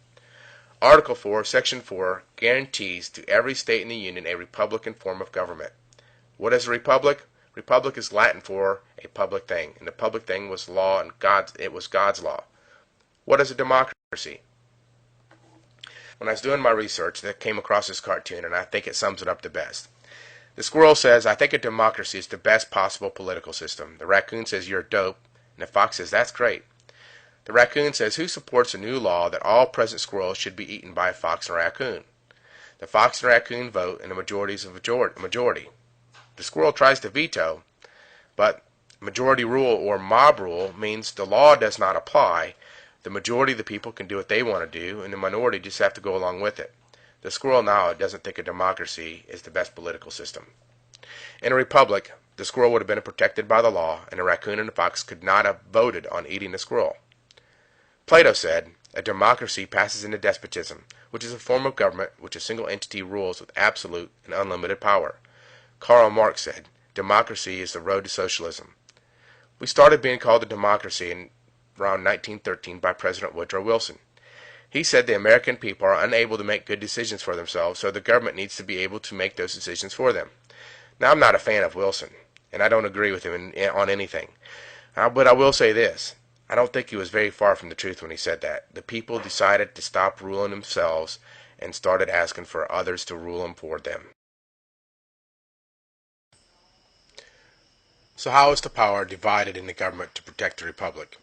Article 4, Section 4 guarantees to every state in the Union a republican form of government. What is a republic? Republic is Latin for a public thing, and the public thing was law, and it was God's law. What is a democracy? When I was doing my research, I came across this cartoon, and I think it sums it up the best. The squirrel says, I think a democracy is the best possible political system. The raccoon says, you're dope. And the fox says, that's great. The raccoon says, who supports a new law that all present squirrels should be eaten by a fox and a raccoon? The fox and raccoon vote, and the majority is a majority. The squirrel tries to veto, but majority rule or mob rule means the law does not apply. The majority of the people can do what they want to do, and the minority just have to go along with it. The squirrel now doesn't think a democracy is the best political system. In a republic, the squirrel would have been protected by the law, and the raccoon and the fox could not have voted on eating the squirrel. Plato said, a democracy passes into despotism, which is a form of government which a single entity rules with absolute and unlimited power. Karl Marx said, democracy is the road to socialism. We started being called a democracy in around 1913 by President Woodrow Wilson. He said the American people are unable to make good decisions for themselves, so the government needs to be able to make those decisions for them. Now, I'm not a fan of Wilson, and I don't agree with him on anything. But I will say this. I don't think he was very far from the truth when he said that. The people decided to stop ruling themselves and started asking for others to rule them for them. So how is the power divided in the government to protect the republic?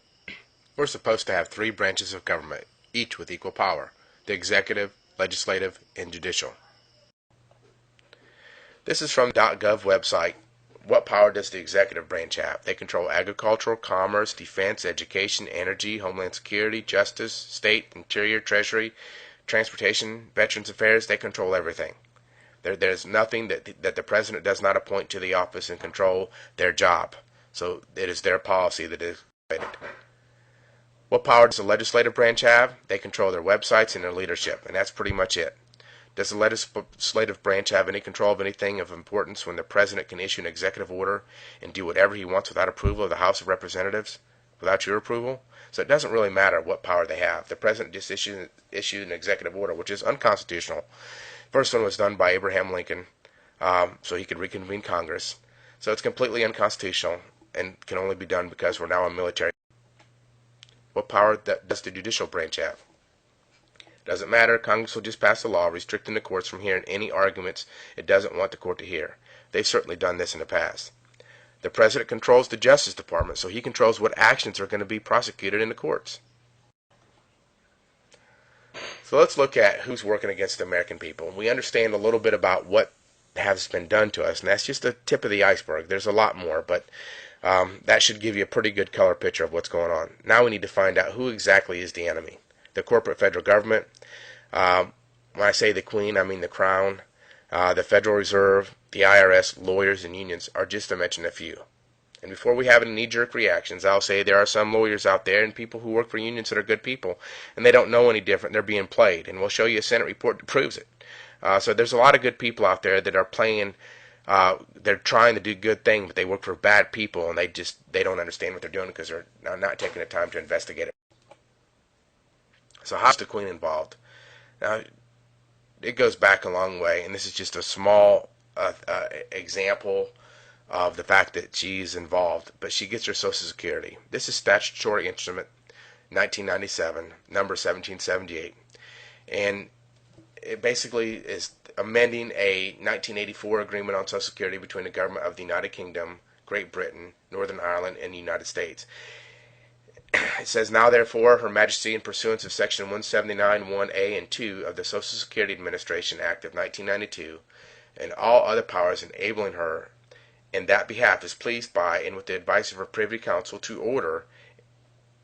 We're supposed to have 3 branches of government, each with equal power: the executive, legislative, and judicial. This is from the .gov website. What power does the executive branch have? They control agriculture, commerce, defense, education, energy, homeland security, justice, state, interior, treasury, transportation, veterans affairs. They control everything. There's nothing that the president does not appoint to the office and control their job. So it is their policy that is related. What power does the legislative branch have? They control their websites and their leadership, and that's pretty much it. Does the legislative branch have any control of anything of importance when the president can issue an executive order and do whatever he wants without approval of the House of Representatives, without your approval? So it doesn't really matter what power they have. The president just issued an executive order, which is unconstitutional. First one was done by Abraham Lincoln, so he could reconvene Congress. So it's completely unconstitutional and can only be done because we're now a military. What power does the judicial branch have? Doesn't matter. Congress will just pass a law restricting the courts from hearing any arguments it doesn't want the court to hear. They've certainly done this in the past. The president controls the Justice Department, so he controls what actions are going to be prosecuted in the courts. So let's look at who's working against the American people. We understand a little bit about what has been done to us, and that's just the tip of the iceberg. There's a lot more, but that should give you a pretty good color picture of what's going on. Now we need to find out who exactly is the enemy. The corporate federal government, when I say the Queen, I mean the Crown, the Federal Reserve, the IRS, lawyers, and unions are just to mention a few. And before we have any knee-jerk reactions, I'll say there are some lawyers out there and people who work for unions that are good people, and they don't know any different. They're being played, and we'll show you a Senate report that proves it. So there's a lot of good people out there that are playing. They're trying to do good things, but they work for bad people, and they don't understand what they're doing because they're not taking the time to investigate it. So how's the Queen involved? Now, it goes back a long way, and this is just a small example of the fact that she's involved, but she gets her Social Security. This is statutory instrument 1997, number 1778, and it basically is amending a 1984 agreement on Social Security between the government of the United Kingdom, Great Britain, Northern Ireland, and the United States. It says, now therefore, Her Majesty, in pursuance of Section 179, 1A and 2 of the Social Security Administration Act of 1992, and all other powers enabling her in that behalf, is pleased by and with the advice of her Privy Council to order,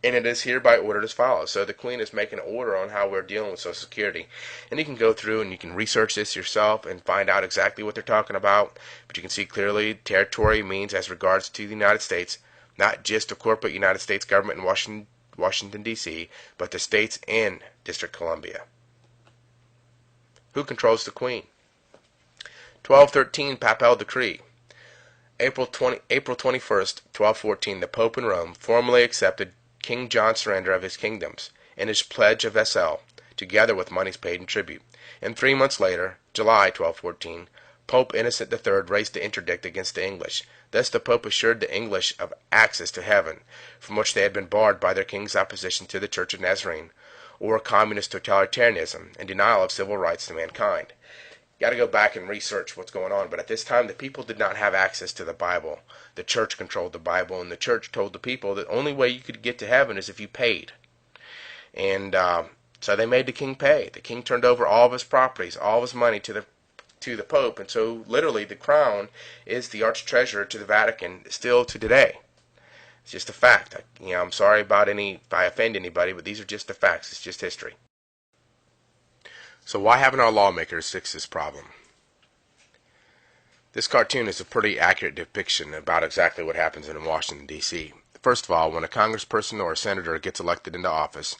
and it is hereby ordered as follows. So the Queen is making an order on how we're dealing with Social Security. And you can go through and you can research this yourself and find out exactly what they're talking about. But you can see clearly territory means as regards to the United States, not just the corporate United States government in Washington, D.C., but the states and District of Columbia. Who controls the Queen? 1213 Papal Decree. April 21st, 1214, the Pope in Rome formally accepted King John's surrender of his kingdoms and his pledge of vassal, together with monies paid in tribute. And 3 months later, July 1214, Pope Innocent III raised the interdict against the English. Thus the Pope assured the English of access to heaven, from which they had been barred by their king's opposition to the Church of Nazarene, or communist totalitarianism and denial of civil rights to mankind. got to go back and research what's going on. But at this time, the people did not have access to the Bible. The church controlled the Bible, and the church told the people that the only way you could get to heaven is if you paid. And so they made the king pay. The king turned over all of his properties, all of his money to the Pope, and so literally the crown is the arch treasurer to the Vatican still to today. It's just a fact. I'm sorry about if I offend anybody, but these are just the facts. It's just history. So why haven't our lawmakers fixed this problem? This cartoon is a pretty accurate depiction about exactly what happens in Washington, D.C. First of all, when a congressperson or a senator gets elected into office,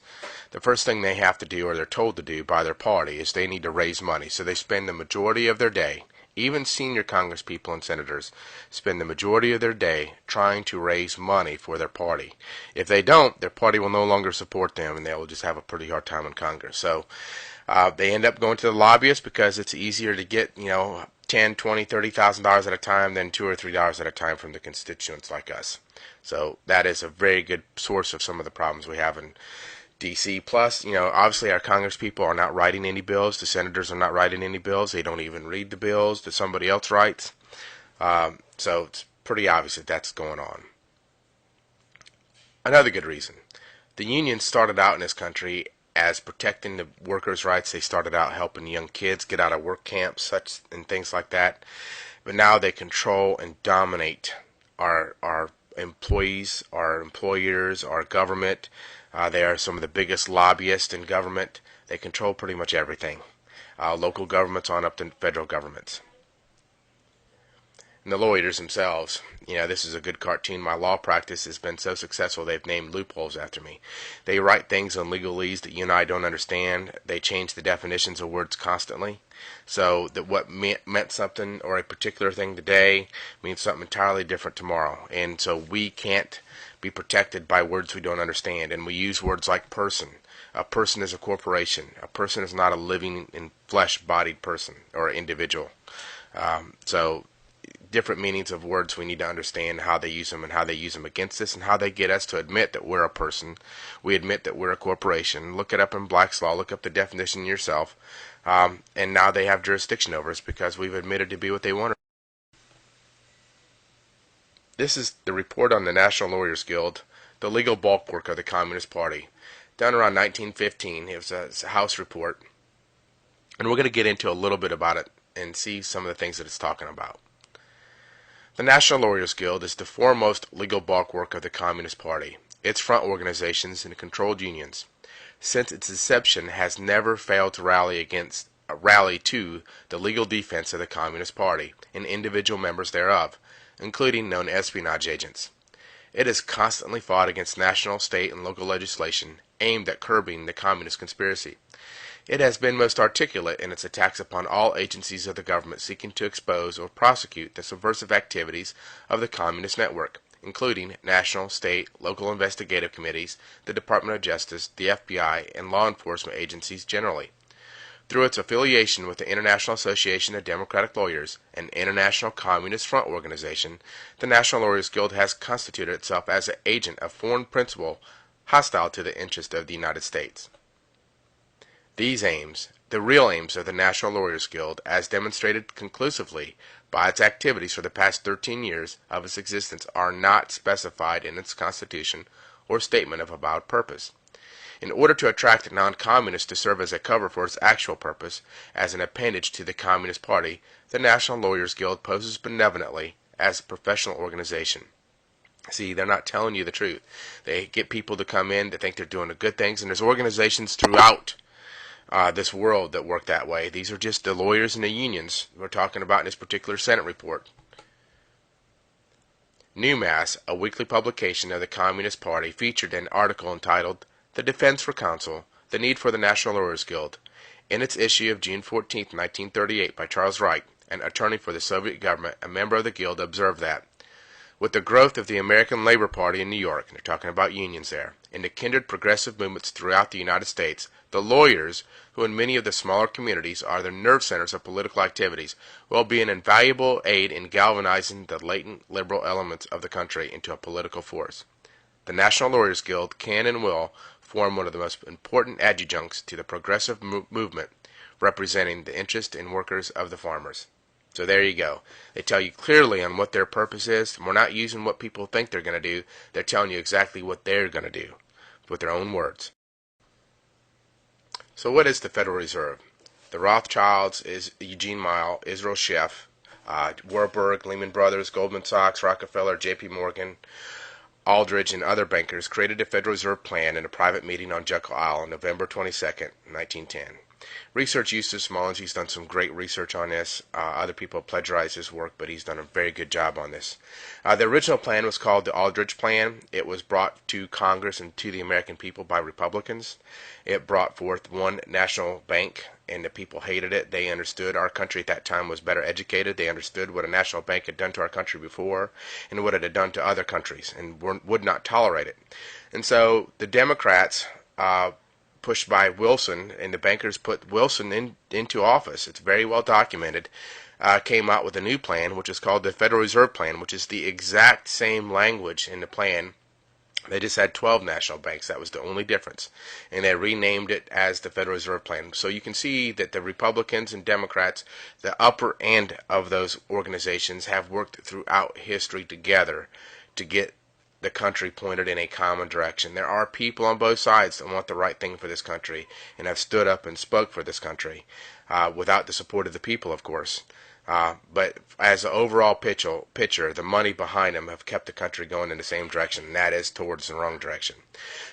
the first thing they have to do, or they're told to do by their party, is they need to raise money. So they spend the majority of their day, even senior congresspeople and senators, spend the majority of their day trying to raise money for their party. If they don't, their party will no longer support them, and they will just have a pretty hard time in Congress. So they end up going to the lobbyists because it's easier to get, $10, $20, $30,000 at a time than $2 or $3 at a time from the constituents like us. So that is a very good source of some of the problems we have in D.C. Plus, obviously our Congress people are not writing any bills. The senators are not writing any bills. They don't even read the bills that somebody else writes. So it's pretty obvious that that's going on. Another good reason. The unions started out in this country as protecting the workers' rights. They started out helping young kids get out of work camps and things like that. But now they control and dominate our employees, our employers, our government. They are some of the biggest lobbyists in government. They control pretty much everything. Local governments on up to federal governments. And the lawyers themselves. This is a good cartoon. My law practice has been so successful they've named loopholes after me. They write things on legalese that you and I don't understand. They change the definitions of words constantly. So that what meant something or a particular thing today means something entirely different tomorrow. And so we can't be protected by words we don't understand. And we use words like person. A person is a corporation. A person is not a living and flesh-bodied person or individual. So different meanings of words, we need to understand how they use them and how they use them against us and how they get us to admit that we're a person. We admit that we're a corporation. Look it up in Black's Law. Look up the definition yourself. And now they have jurisdiction over us because we've admitted to be what they want. This is the report on the National Lawyers Guild, the legal bulwark of the Communist Party. Done around 1915. It was a House report. And we're going to get into a little bit about it and see some of the things that it's talking about. The National Lawyers Guild is the foremost legal bulwark of the Communist Party. Its front organizations and controlled unions, since its inception, has never failed to rally to the legal defense of the Communist Party and individual members thereof, including known espionage agents. It has constantly fought against national, state, and local legislation aimed at curbing the communist conspiracy. It has been most articulate in its attacks upon all agencies of the government seeking to expose or prosecute the subversive activities of the communist network, including national, state, local investigative committees, the Department of Justice, the FBI, and law enforcement agencies generally. Through its affiliation with the International Association of Democratic Lawyers, an international communist front organization, the National Lawyers Guild has constituted itself as an agent of foreign principle hostile to the interest of the United States. These aims, the real aims of the National Lawyers Guild, as demonstrated conclusively by its activities for the past 13 years of its existence, are not specified in its constitution or statement of avowed purpose. In order to attract non-communists to serve as a cover for its actual purpose, as an appendage to the Communist Party, the National Lawyers Guild poses benevolently as a professional organization. See, they're not telling you the truth. They get people to come in to think they're doing the good things, and there's organizations throughout this world that work that way. These are just the lawyers and the unions we're talking about in this particular Senate report. New Mass, a weekly publication of the Communist Party, featured an article entitled "The Defense for Counsel, The Need for the National Lawyers Guild," in its issue of June 14, 1938, by Charles Wright, an attorney for the Soviet government, a member of the Guild, observed that with the growth of the American Labor Party in New York, and they're talking about unions there, and the kindred progressive movements throughout the United States, the lawyers, who in many of the smaller communities are the nerve centers of political activities, will be an invaluable aid in galvanizing the latent liberal elements of the country into a political force. The National Lawyers Guild can and will form one of the most important adjuncts to the progressive movement, representing the interest and workers of the farmers. So there you go. They tell you clearly on what their purpose is. We're not using what people think they're going to do. They're telling you exactly what they're going to do with their own words. So what is the Federal Reserve? The Rothschilds is Eugene Mile, Israel Sheff, Warburg, Lehman Brothers, Goldman Sachs, Rockefeller, J.P. Morgan, Aldrich, and other bankers created a Federal Reserve Plan in a private meeting on Jekyll Isle on November 22nd, 1910. Research Eustace Mullins, he's done some great research on this. Other people have plagiarized his work, but he's done a very good job on this. The original plan was called the Aldrich Plan. It was brought to Congress and to the American people by Republicans. It brought forth one national bank, and the people hated it. They understood our country at that time was better educated. They understood what a national bank had done to our country before and what it had done to other countries, and would not tolerate it. And so the Democrats, pushed by Wilson, and the bankers put Wilson into office, it's very well documented, came out with a new plan, which is called the Federal Reserve Plan, which is the exact same language in the plan. They just had 12 national banks. That was the only difference. And they renamed it as the Federal Reserve Plan. So you can see that the Republicans and Democrats, the upper end of those organizations, have worked throughout history together to get the country pointed in a common direction. There are people on both sides that want the right thing for this country and have stood up and spoke for this country, without the support of the people, of course. But as an overall picture, the money behind them have kept the country going in the same direction, and that is towards the wrong direction.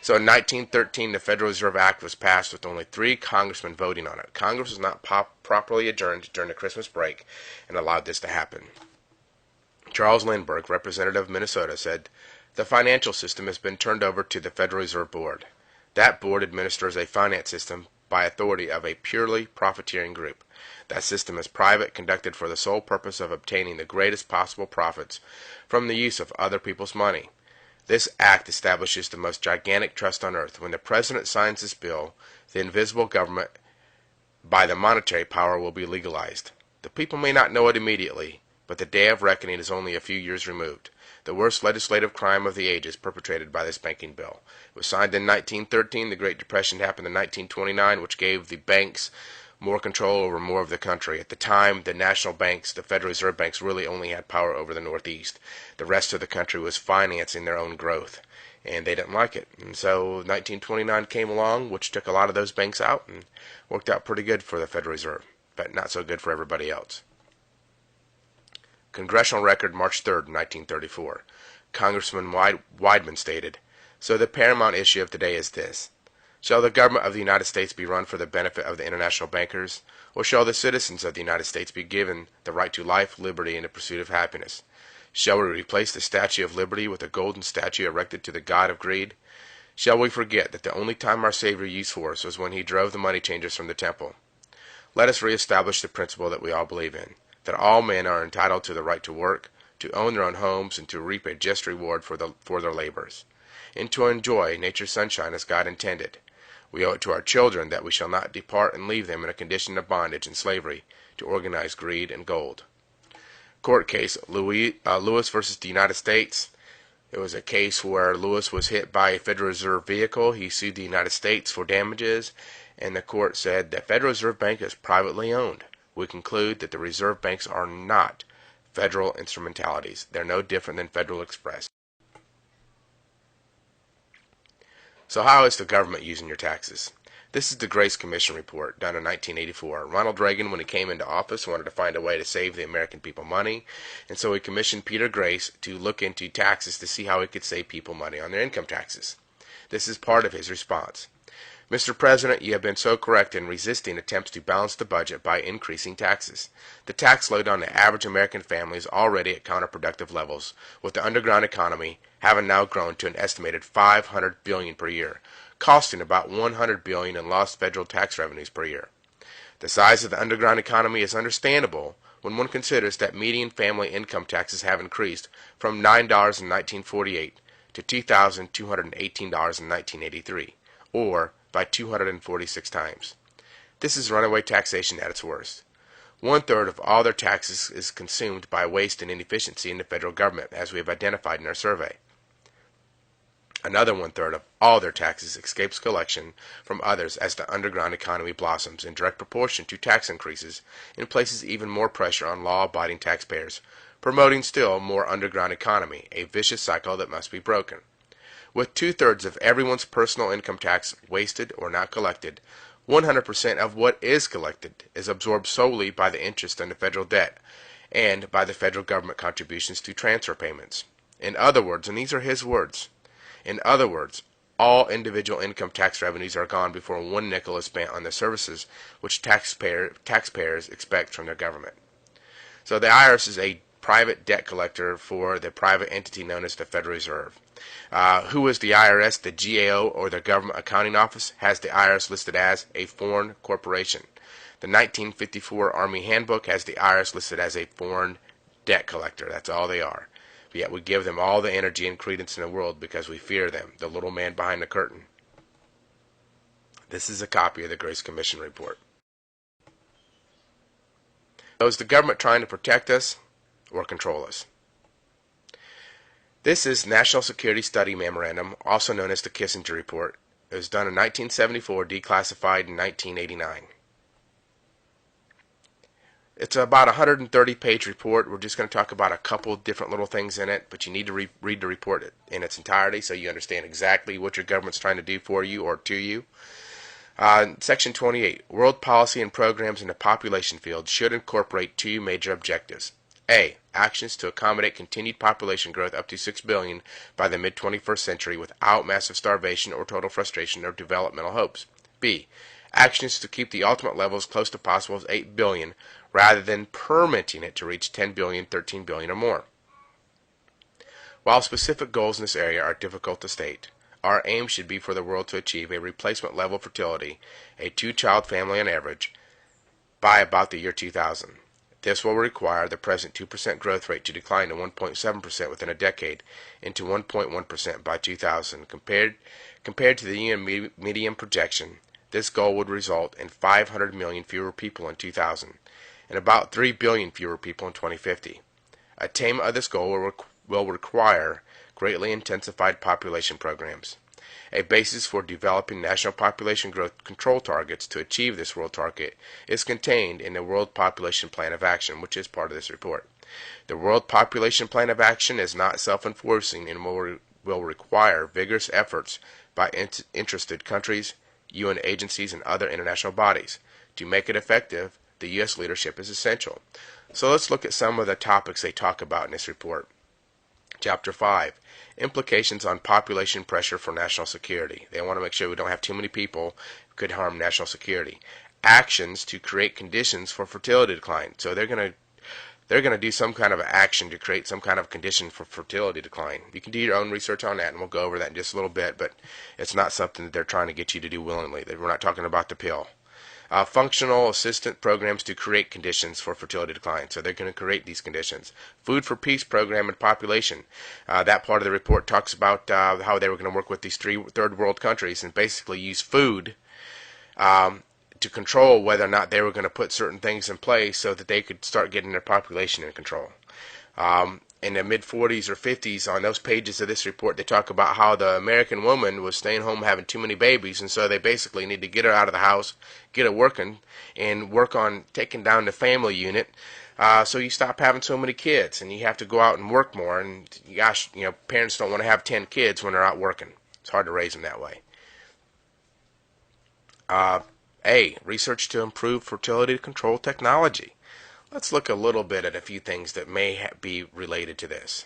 So in 1913, the Federal Reserve Act was passed with only 3 congressmen voting on it. Congress was not properly adjourned during the Christmas break and allowed this to happen. Charles Lindbergh, representative of Minnesota, said, "The financial system has been turned over to the Federal Reserve Board. That board administers a finance system by authority of a purely profiteering group. That system is private, conducted for the sole purpose of obtaining the greatest possible profits from the use of other people's money. This act establishes the most gigantic trust on earth. When the President signs this bill, the invisible government by the monetary power will be legalized. The people may not know it immediately, but the day of reckoning is only a few years removed. The worst legislative crime of the age is perpetrated by this banking bill. It was signed in 1913. The Great Depression happened in 1929, which gave the banks more control over more of the country. At the time, the national banks, the Federal Reserve banks, really only had power over the Northeast. The rest of the country was financing their own growth, and they didn't like it. And so 1929 came along, which took a lot of those banks out and worked out pretty good for the Federal Reserve, but not so good for everybody else. Congressional Record, March 3, 1934. Congressman Weidman stated, "So the paramount issue of today is this. Shall the government of the United States be run for the benefit of the international bankers, or shall the citizens of the United States be given the right to life, liberty, and the pursuit of happiness? Shall we replace the Statue of Liberty with a golden statue erected to the god of greed? Shall we forget that the only time our Savior used force was when he drove the money changers from the temple? Let us reestablish the principle that we all believe in, that all men are entitled to the right to work, to own their own homes, and to reap a just reward for their labors, and to enjoy nature's sunshine as God intended. We owe it to our children that we shall not depart and leave them in a condition of bondage and slavery to organized greed and gold." Court case, Lewis versus the United States. It was a case where Lewis was hit by a Federal Reserve vehicle. He sued the United States for damages, and the court said the Federal Reserve Bank is privately owned. We conclude that the reserve banks are not federal instrumentalities. They're no different than Federal Express. So how is the government using your taxes? This is the Grace Commission report done in 1984. Ronald Reagan, when he came into office, wanted to find a way to save the American people money, and so he commissioned Peter Grace to look into taxes to see how he could save people money on their income taxes. This is part of his response. "Mr. President, you have been so correct in resisting attempts to balance the budget by increasing taxes. The tax load on the average American family is already at counterproductive levels, with the underground economy having now grown to an estimated $500 billion per year, costing about $100 billion in lost federal tax revenues per year. The size of the underground economy is understandable when one considers that median family income taxes have increased from $9 in 1948 to $2,218 in 1983, or by 246 times. This is runaway taxation at its worst. 1/3 of all their taxes is consumed by waste and inefficiency in the federal government, as we have identified in our survey. Another one-third of all their taxes escapes collection from others as the underground economy blossoms in direct proportion to tax increases and places even more pressure on law-abiding taxpayers, promoting still more underground economy, a vicious cycle that must be broken. With two-thirds of everyone's personal income tax wasted or not collected, 100% of what is collected is absorbed solely by the interest on the federal debt and by the federal government contributions to transfer payments. In other words, and these are his words, in other words, all individual income tax revenues are gone before one nickel is spent on the services which taxpayers expect from their government. So the IRS is a private debt collector for the private entity known as the Federal Reserve. Who is the IRS? The GAO, or the Government Accounting Office, has the IRS listed as a foreign corporation. The 1954 Army Handbook has the IRS listed as a foreign debt collector. That's all they are. But yet we give them all the energy and credence in the world because we fear them, the little man behind the curtain. This is a copy of the Grace Commission report. So is the government trying to protect us or control us? This is National Security Study Memorandum, also known as the Kissinger Report. It was done in 1974, declassified in 1989. It's about a 130-page report. We're just going to talk about a couple different little things in it, but you need to read the report in its entirety so you understand exactly what your government's trying to do for you or to you. Section 28, World policy and programs in the population field should incorporate two major objectives. A. Actions to accommodate continued population growth up to 6 billion by the mid-21st century without massive starvation or total frustration of developmental hopes. B. Actions to keep the ultimate level as close to possible as 8 billion rather than permitting it to reach 10 billion, 13 billion or more. While specific goals in this area are difficult to state, our aim should be for the world to achieve a replacement level fertility, a two-child family on average, by about the year 2000. This will require the present 2% growth rate to decline to 1.7% within a decade and to 1.1% by 2000. Compared to the UN median projection, this goal would result in 500 million fewer people in 2000 and about 3 billion fewer people in 2050. Attainment of this goal will require greatly intensified population programs. A basis for developing national population growth control targets to achieve this world target is contained in the World Population Plan of Action, which is part of this report. The World Population Plan of Action is not self-enforcing and will require vigorous efforts by interested countries, UN agencies, and other international bodies. To make it effective, the U.S. leadership is essential. So let's look at some of the topics they talk about in this report. Chapter 5, Implications on Population Pressure for National Security. They want to make sure we don't have too many people who could harm national security. Actions to create conditions for fertility decline. So they're going to do some kind of action to create some kind of condition for fertility decline. You can do your own research on that, and we'll go over that in just a little bit, but it's not something that they're trying to get you to do willingly. We're not talking about the pill. Functional assistant programs to create conditions for fertility decline. So they're going to create these conditions. Food for Peace program and population. That part of the report talks about how they were going to work with these third world countries and basically use food to control whether or not they were going to put certain things in place so that they could start getting their population in control. In the mid-40s or 50s, on those pages of this report, they talk about how the American woman was staying home having too many babies, and so they basically need to get her out of the house, get her working, and work on taking down the family unit so you stop having so many kids, and you have to go out and work more, and gosh, parents don't want to have 10 kids when they're out working. It's hard to raise them that way. A. Research to improve fertility control technology. Let's look a little bit at a few things that may be related to this.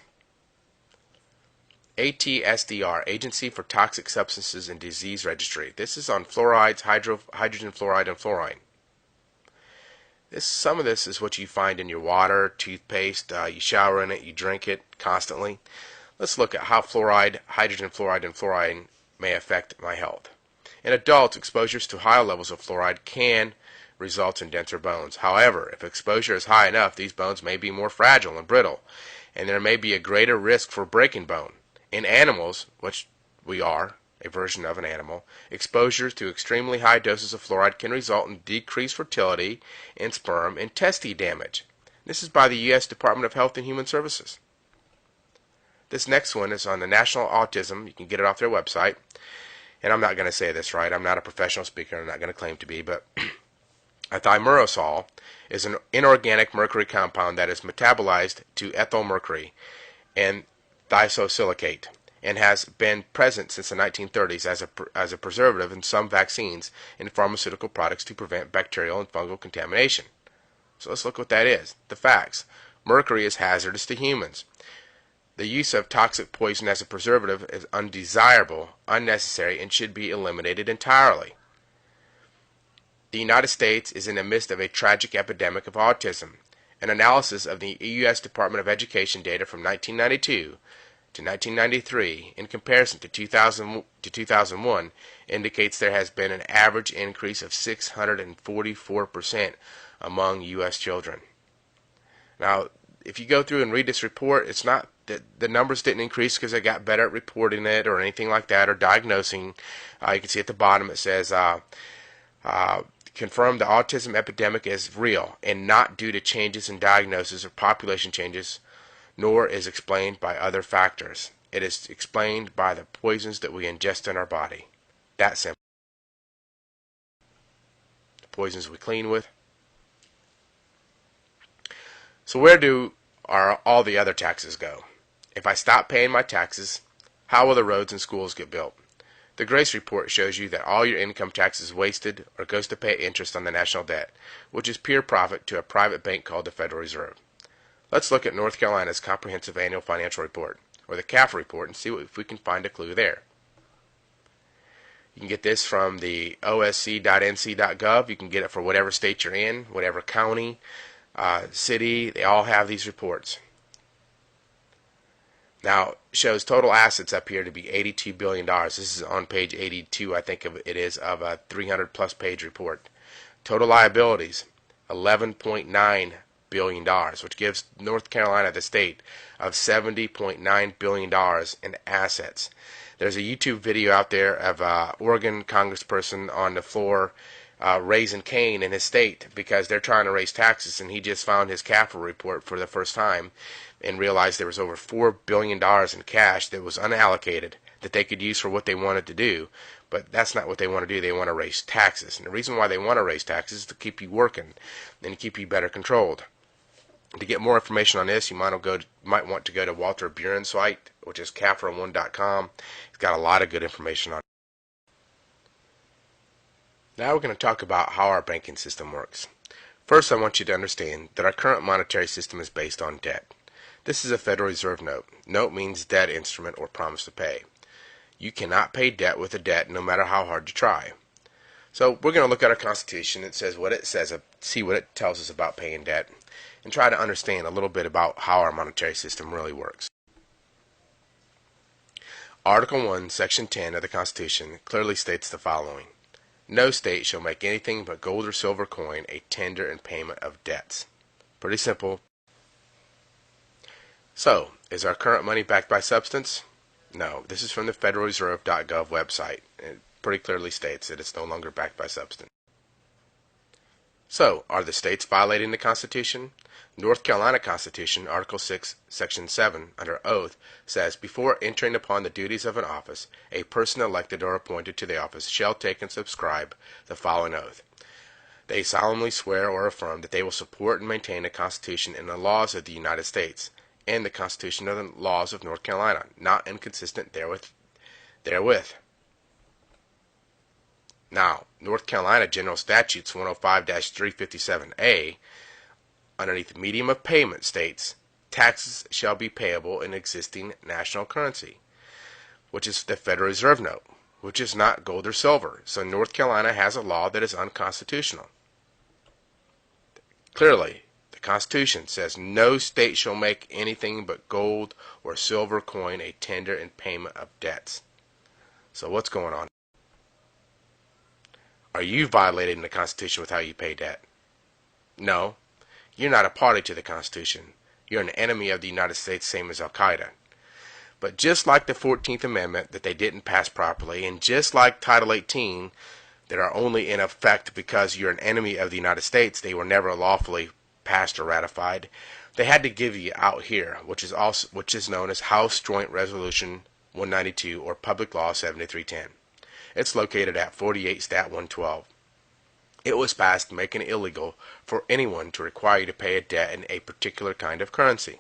ATSDR, Agency for Toxic Substances and Disease Registry. This is on fluorides, hydrogen fluoride, and fluorine. Some of this is what you find in your water, toothpaste, you shower in it, you drink it constantly. Let's look at how fluoride, hydrogen fluoride, and fluorine may affect my health. In adults, exposures to high levels of fluoride can result in denser bones. However, if exposure is high enough, these bones may be more fragile and brittle, and there may be a greater risk for breaking bone. In animals, which we are, a version of an animal, exposure to extremely high doses of fluoride can result in decreased fertility in sperm and testis damage. This is by the U.S. Department of Health and Human Services. This next one is on the National Autism. You can get it off their website. And I'm not going to say this right. I'm not a professional speaker. I'm not going to claim to be. But thimerosal is an inorganic mercury compound that is metabolized to ethyl mercury and thiosilicates and has been present since the 1930s as a preservative in some vaccines and pharmaceutical products to prevent bacterial and fungal contamination. So let's look what that is. The facts. Mercury is hazardous to humans. The use of toxic poison as a preservative is undesirable, unnecessary, and should be eliminated entirely. The United States is in the midst of a tragic epidemic of autism. An analysis of the U.S. Department of Education data from 1992 to 1993 in comparison to 2000 to 2001 indicates there has been an average increase of 644% among U.S. children. Now, if you go through and read this report, it's not that the numbers didn't increase because they got better at reporting it or anything like that or diagnosing. You can see at the bottom it says, confirmed the autism epidemic is real and not due to changes in diagnosis or population changes, nor is explained by other factors. It is explained by the poisons that we ingest in our body. That simple. The poisons we clean with. So where do all the other taxes go? If I stop paying my taxes, how will the roads and schools get built? The Grace Report shows you that all your income tax is wasted or goes to pay interest on the national debt, which is pure profit to a private bank called the Federal Reserve. Let's look at North Carolina's Comprehensive Annual Financial Report, or the CAF report, and see if we can find a clue there. You can get this from the osc.nc.gov. You can get it for whatever state you're in, whatever county, city. They all have these reports. Now, it shows total assets up here to be $82 billion. This is on page 82, I think it is, of a 300-plus page report. Total liabilities, $11.9 billion, which gives North Carolina the state of $70.9 billion in assets. There's a YouTube video out there of an Oregon congressperson on the floor raising Cain in his state because they're trying to raise taxes, and he just found his CAFR report for the first time and realized there was over $4 billion in cash that was unallocated that they could use for what they wanted to do. But that's not what they want to do. They want to raise taxes. And the reason why they want to raise taxes is to keep you working and to keep you better controlled. To get more information on this, you might want to go to Walter Buren's site, which is CAFR1.com. He's got a lot of good information on it. Now we're going to talk about how our banking system works. First, I want you to understand that our current monetary system is based on debt. This is a Federal Reserve note. Note means debt instrument or promise to pay. You cannot pay debt with a debt no matter how hard you try. So we're going to look at our Constitution. It says what it says, see what it tells us about paying debt, and try to understand a little bit about how our monetary system really works. Article 1, Section 10 of the Constitution clearly states the following. No state shall make anything but gold or silver coin a tender in payment of debts. Pretty simple. So, is our current money backed by substance? No. This is from the federalreserve.gov website. It pretty clearly states that it's no longer backed by substance. So, are the states violating the Constitution? North Carolina Constitution, Article 6, Section 7, under oath, says, before entering upon the duties of an office, a person elected or appointed to the office shall take and subscribe the following oath. They solemnly swear or affirm that they will support and maintain the Constitution and the laws of the United States, and the Constitution and the laws of North Carolina, not inconsistent therewith. Now, North Carolina General Statutes 105-357A, underneath medium of payment, states, taxes shall be payable in existing national currency, which is the Federal Reserve note, which is not gold or silver. So North Carolina has a law that is unconstitutional. Clearly, the Constitution says no state shall make anything but gold or silver coin a tender in payment of debts. So what's going on? Are you violating the Constitution with how you pay debt? No. You're not a party to the Constitution. You're an enemy of the United States, same as Al-Qaeda. But just like the 14th Amendment that they didn't pass properly, and just like Title 18 that are only in effect because you're an enemy of the United States, they were never lawfully passed or ratified, they had to give you out here, which is known as House Joint Resolution 192 or Public Law 7310. It's located at 48 Stat 112. It was passed making it illegal for anyone to require you to pay a debt in a particular kind of currency.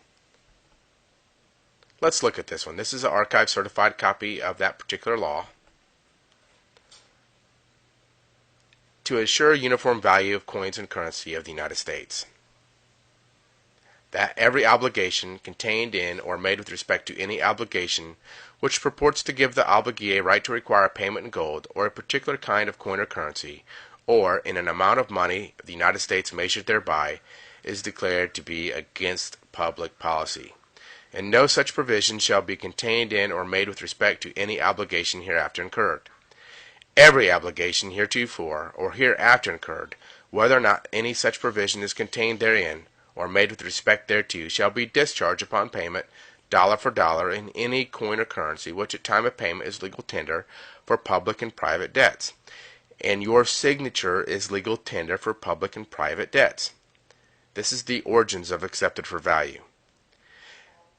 Let's look at this one. This is an archive certified copy of that particular law. To ensure uniform value of coins and currency of the United States. That every obligation contained in or made with respect to any obligation which purports to give the obligee a right to require payment in gold or a particular kind of coin or currency, or in an amount of money the United States measured thereby, is declared to be against public policy. And no such provision shall be contained in or made with respect to any obligation hereafter incurred. Every obligation heretofore or hereafter incurred, whether or not any such provision is contained therein, or made with respect thereto, shall be discharged upon payment, dollar for dollar, in any coin or currency which at time of payment is legal tender for public and private debts, and your signature is legal tender for public and private debts. This is the origins of accepted for value.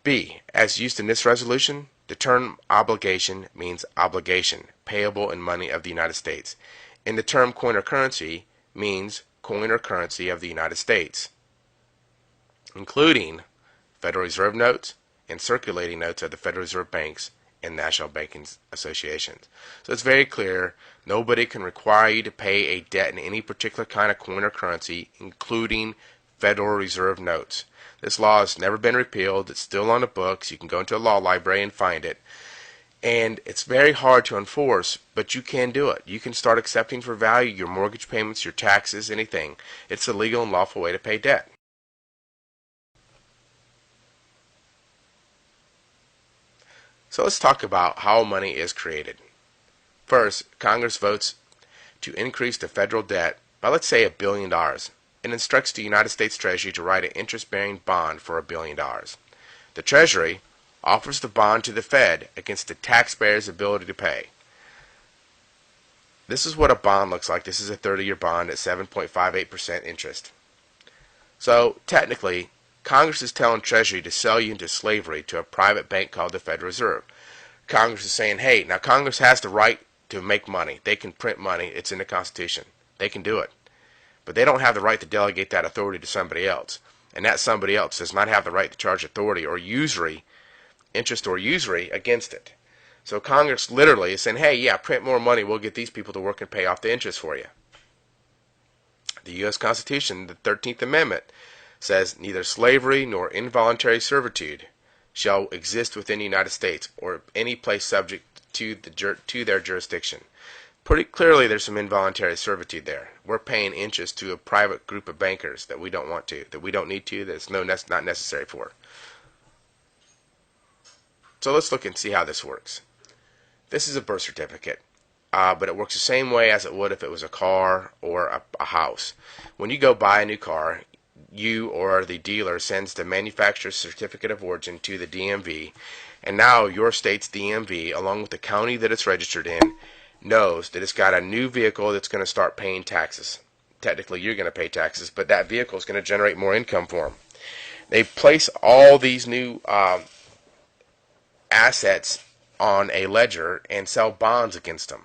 B. As used in this resolution, the term obligation means obligation, payable in money of the United States, and the term coin or currency means coin or currency of the United States, including Federal Reserve notes and circulating notes of the Federal Reserve banks and national banking associations. So it's very clear, nobody can require you to pay a debt in any particular kind of coin or currency, including Federal Reserve notes. This law has never been repealed. It's still on the books. You can go into a law library and find it. And it's very hard to enforce, but you can do it. You can start accepting for value your mortgage payments, your taxes, anything. It's a legal and lawful way to pay debt. So let's talk about how money is created. First, Congress votes to increase the federal debt by, let's say, $1 billion. And instructs the United States Treasury to write an interest-bearing bond for $1 billion. The Treasury offers the bond to the Fed against the taxpayer's ability to pay. This is what a bond looks like. This is a 30-year bond at 7.58% interest. So, technically, Congress is telling Treasury to sell you into slavery to a private bank called the Federal Reserve. Congress is saying, hey, now Congress has the right to make money. They can print money. It's in the Constitution. They can do it. But they don't have the right to delegate that authority to somebody else. And that somebody else does not have the right to charge authority or usury, interest or usury against it. So Congress literally is saying, hey, yeah, print more money, we'll get these people to work and pay off the interest for you. The U.S. Constitution, the 13th Amendment, says neither slavery nor involuntary servitude shall exist within the United States or any place subject to their jurisdiction. Pretty clearly there's some involuntary servitude there. We're paying interest to a private group of bankers that we don't want to, that we don't need to, that's not necessary for. So let's look and see how this works. This is a birth certificate, but it works the same way as it would if it was a car or a house. When you go buy a new car, you or the dealer sends the manufacturer's certificate of origin to the DMV, and now your state's DMV, along with the county that it's registered in, knows that it's got a new vehicle that's going to start paying taxes. Technically, you're going to pay taxes, but that vehicle is going to generate more income for them. They place all these new assets on a ledger and sell bonds against them.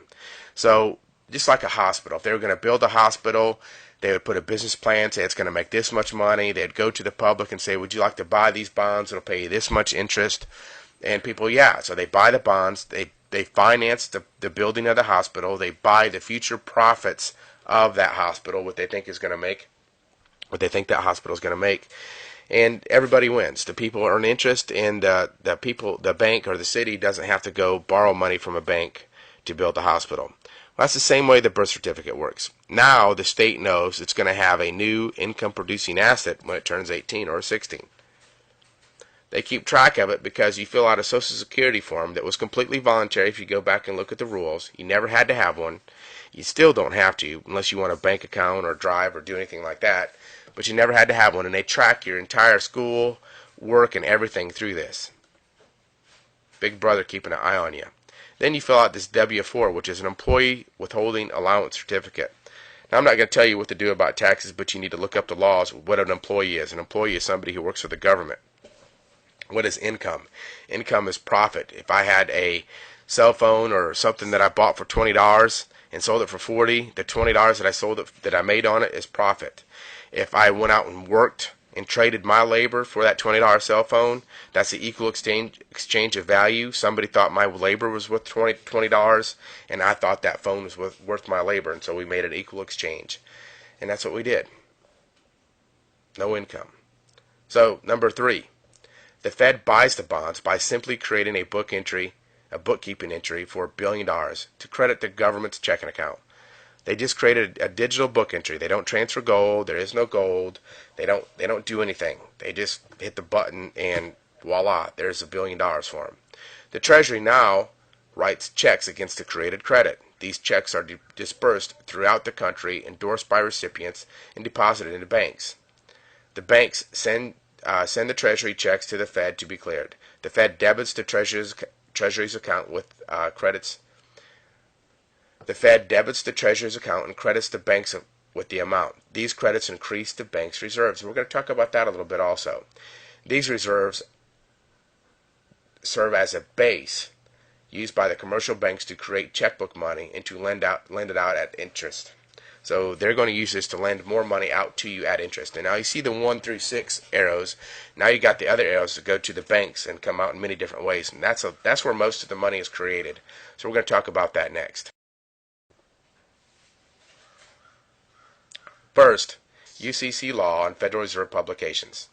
So, just like a hospital, if they were going to build a hospital, they would put a business plan, say it's going to make this much money. They'd go to the public and say, would you like to buy these bonds? It'll pay you this much interest. And people, yeah. So they buy the bonds. They finance the building of the hospital. They buy the future profits of that hospital, what they think is going to make, what they think that hospital is going to make, and everybody wins. The people earn interest, and the bank or the city doesn't have to go borrow money from a bank to build the hospital. Well, that's the same way the birth certificate works. Now the state knows it's going to have a new income-producing asset when it turns 18 or 16. They keep track of it because you fill out a Social Security form that was completely voluntary. If you go back and look at the rules, you never had to have one. You still don't have to unless you want a bank account or drive or do anything like that. But you never had to have one, and they track your entire school, work, and everything through this. Big Brother keeping an eye on you. Then you fill out this W-4, which is an Employee Withholding Allowance Certificate. Now, I'm not going to tell you what to do about taxes, but you need to look up the laws, what an employee is. An employee is somebody who works for the government. What is income? Income is profit. If I had a cell phone or something that I bought for $20 and sold it for $40, the $20 that I sold it, that I made on it is profit. If I went out and worked and traded my labor for that $20 cell phone, that's the equal exchange of value. Somebody thought my labor was worth $20, and I thought that phone was worth my labor, and so we made an equal exchange. And that's what we did. No income. So, number 3. The Fed buys the bonds by simply creating a bookkeeping entry for $1 billion to credit the government's checking account. They just created a digital book entry. They don't transfer gold. There is no gold. They don't do anything. They just hit the button and voila, there's $1 billion for them. The Treasury now writes checks against the created credit. These checks are dispersed throughout the country, endorsed by recipients, and deposited into banks. The banks send the Treasury checks to the Fed to be cleared. The Fed debits the Treasury's account with credits. The Fed debits the Treasury's account and credits the banks with the amount. These credits increase the bank's reserves. And we're going to talk about that a little bit also. These reserves serve as a base used by the commercial banks to create checkbook money and to lend it out at interest. So they're going to use this to lend more money out to you at interest. And now you see the 1 through 6 arrows. Now you got the other arrows that go to the banks and come out in many different ways. And that's where most of the money is created. So we're going to talk about that next. First, UCC Law on Federal Reserve Publications.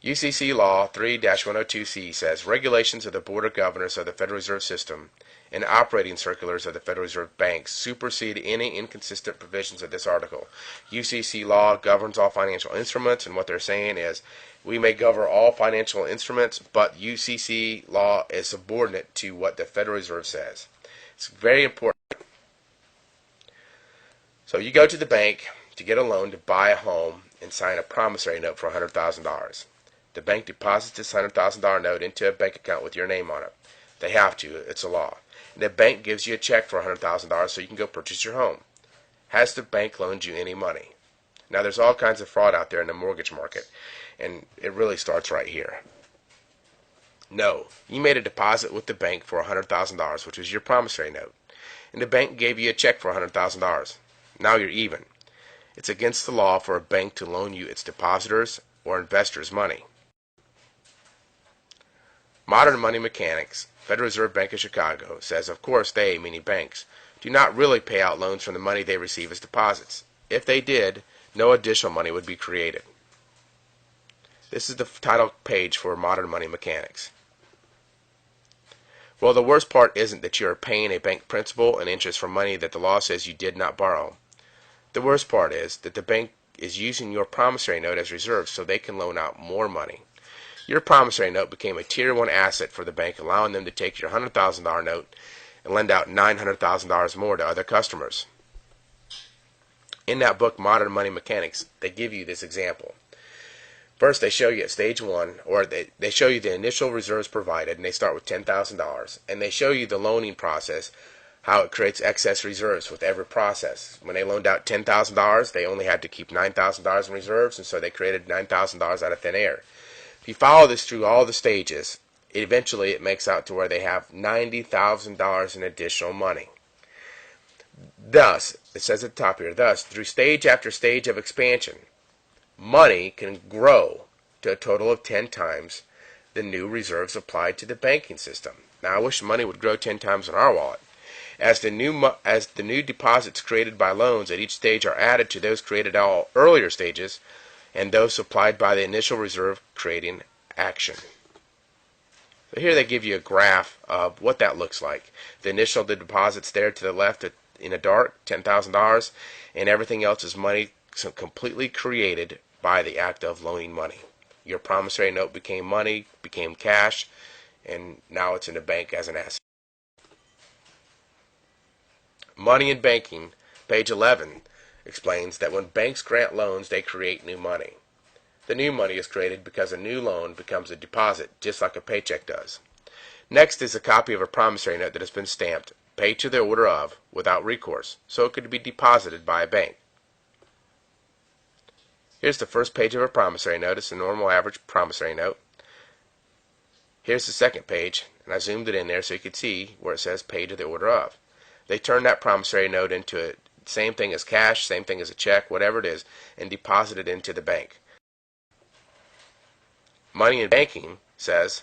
UCC Law 3-102C says regulations of the Board of Governors of the Federal Reserve System and operating circulars of the Federal Reserve Banks supersede any inconsistent provisions of this article. UCC law governs all financial instruments, and what they're saying is we may govern all financial instruments, but UCC law is subordinate to what the Federal Reserve says. It's very important. So you go to the bank to get a loan to buy a home and sign a promissory note for $100,000. The bank deposits this $100,000 note into a bank account with your name on it. They have to. It's a law. And the bank gives you a check for $100,000 so you can go purchase your home. Has the bank loaned you any money? Now, there's all kinds of fraud out there in the mortgage market, and it really starts right here. No. You made a deposit with the bank for $100,000, which was your promissory note, and the bank gave you a check for $100,000. Now you're even. It's against the law for a bank to loan you its depositors or investors' money. Modern Money Mechanics, Federal Reserve Bank of Chicago, says of course they, meaning banks, do not really pay out loans from the money they receive as deposits. If they did, no additional money would be created. This is the title page for Modern Money Mechanics. Well, the worst part isn't that you are paying a bank principal and interest for money that the law says you did not borrow. The worst part is that the bank is using your promissory note as reserves so they can loan out more money. Your promissory note became a Tier 1 asset for the bank, allowing them to take your $100,000 note and lend out $900,000 more to other customers. In that book, Modern Money Mechanics, they give you this example. First, they show you at stage 1, or they show you the initial reserves provided, and they start with $10,000. And they show you the loaning process, how it creates excess reserves with every process. When they loaned out $10,000, they only had to keep $9,000 in reserves, and so they created $9,000 out of thin air. If you follow this through all the stages, eventually it makes out to where they have $90,000 in additional money. Thus, it says at the top here, thus, through stage after stage of expansion, money can grow to a total of 10 times the new reserves applied to the banking system. Now, I wish money would grow 10 times in our wallet. As the new deposits created by loans at each stage are added to those created at all earlier stages, and those supplied by the initial reserve creating action. So here they give you a graph of what that looks like. The initial deposits there to the left in the dark, $10,000, and everything else is money completely created by the act of loaning money. Your promissory note became money, became cash, and now it's in the bank as an asset. Money in Banking, page 11, explains that when banks grant loans, they create new money. The new money is created because a new loan becomes a deposit, just like a paycheck does. Next is a copy of a promissory note that has been stamped, paid to the order of, without recourse, so it could be deposited by a bank. Here's the first page of a promissory note. It's a normal average promissory note. Here's the second page, and I zoomed it in there so you could see where it says paid to the order of. They turn that promissory note into a same thing as cash, same thing as a check, whatever it is, and deposit it into the bank. Money in banking says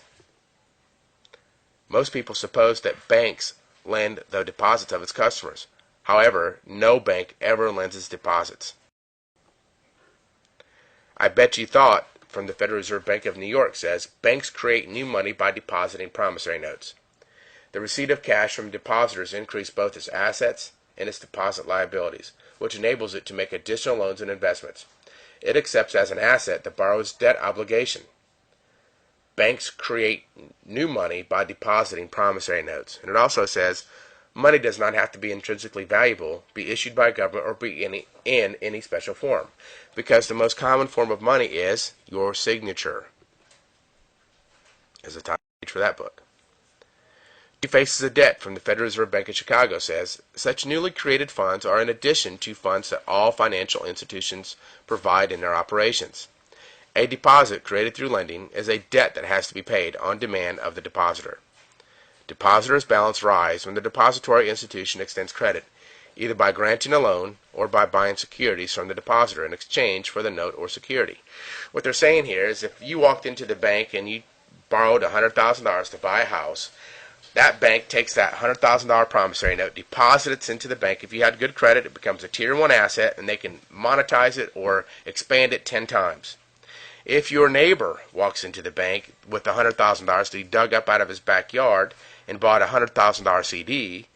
most people suppose that banks lend the deposits of its customers. However, no bank ever lends its deposits. I bet you thought from the Federal Reserve Bank of New York says banks create new money by depositing promissory notes. The receipt of cash from depositors increase both its assets and its deposit liabilities, which enables it to make additional loans and investments. It accepts as an asset the borrower's debt obligation. Banks create new money by depositing promissory notes. And it also says money does not have to be intrinsically valuable, be issued by a government, or be in any special form, because the most common form of money is your signature. Is the title page for that book. Two Faces of Debt from the Federal Reserve Bank of Chicago says such newly created funds are in addition to funds that all financial institutions provide in their operations. A deposit created through lending is a debt that has to be paid on demand of the depositor. Depositors' balance rise when the depository institution extends credit, either by granting a loan or by buying securities from the depositor in exchange for the note or security. What they're saying here is if you walked into the bank and you borrowed $100,000 to buy a house, that bank takes that $100,000 promissory note, deposits it into the bank. If you had good credit, it becomes a Tier 1 asset, and they can monetize it or expand it 10 times. If your neighbor walks into the bank with $100,000 that he dug up out of his backyard and bought a $100,000 CD,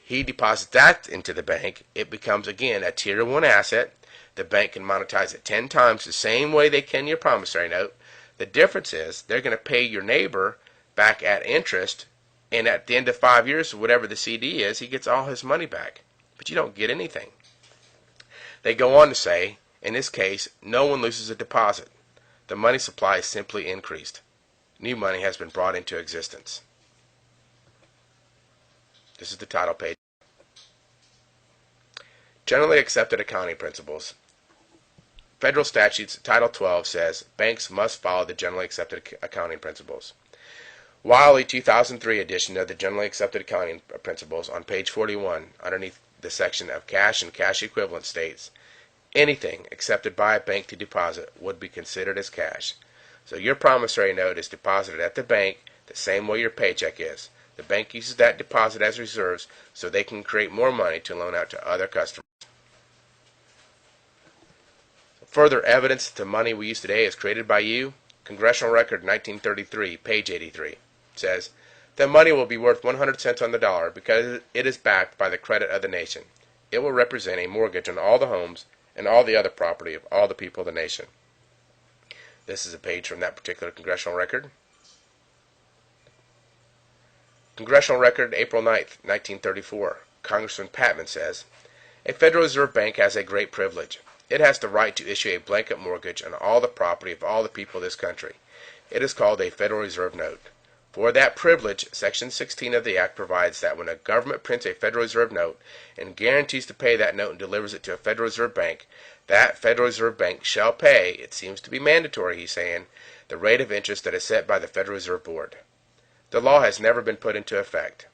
he deposits that into the bank. It becomes, again, a Tier 1 asset. The bank can monetize it 10 times the same way they can your promissory note. The difference is they're going to pay your neighbor back at interest, and at the end of 5 years, whatever the CD is, he gets all his money back. But you don't get anything. They go on to say, in this case, no one loses a deposit. The money supply is simply increased. New money has been brought into existence. This is the title page. Generally accepted accounting principles. Federal statutes, Title 12 says banks must follow the generally accepted accounting principles. While a 2003 edition of the Generally Accepted Accounting Principles on page 41, underneath the section of cash and cash equivalent, states, anything accepted by a bank to deposit would be considered as cash. So your promissory note is deposited at the bank the same way your paycheck is. The bank uses that deposit as reserves so they can create more money to loan out to other customers. Further evidence that the money we use today is created by you. Congressional Record 1933, page 83, says, the money will be worth 100 cents on the dollar because it is backed by the credit of the nation. It will represent a mortgage on all the homes and all the other property of all the people of the nation. This is a page from that particular congressional record. Congressional Record, April 9th, 1934. Congressman Patman says, a Federal Reserve Bank has a great privilege. It has the right to issue a blanket mortgage on all the property of all the people of this country. It is called a Federal Reserve Note. For that privilege, Section 16 of the Act provides that when a government prints a Federal Reserve note and guarantees to pay that note and delivers it to a Federal Reserve Bank, that Federal Reserve Bank shall pay, it seems to be mandatory, he's saying, the rate of interest that is set by the Federal Reserve Board. The law has never been put into effect.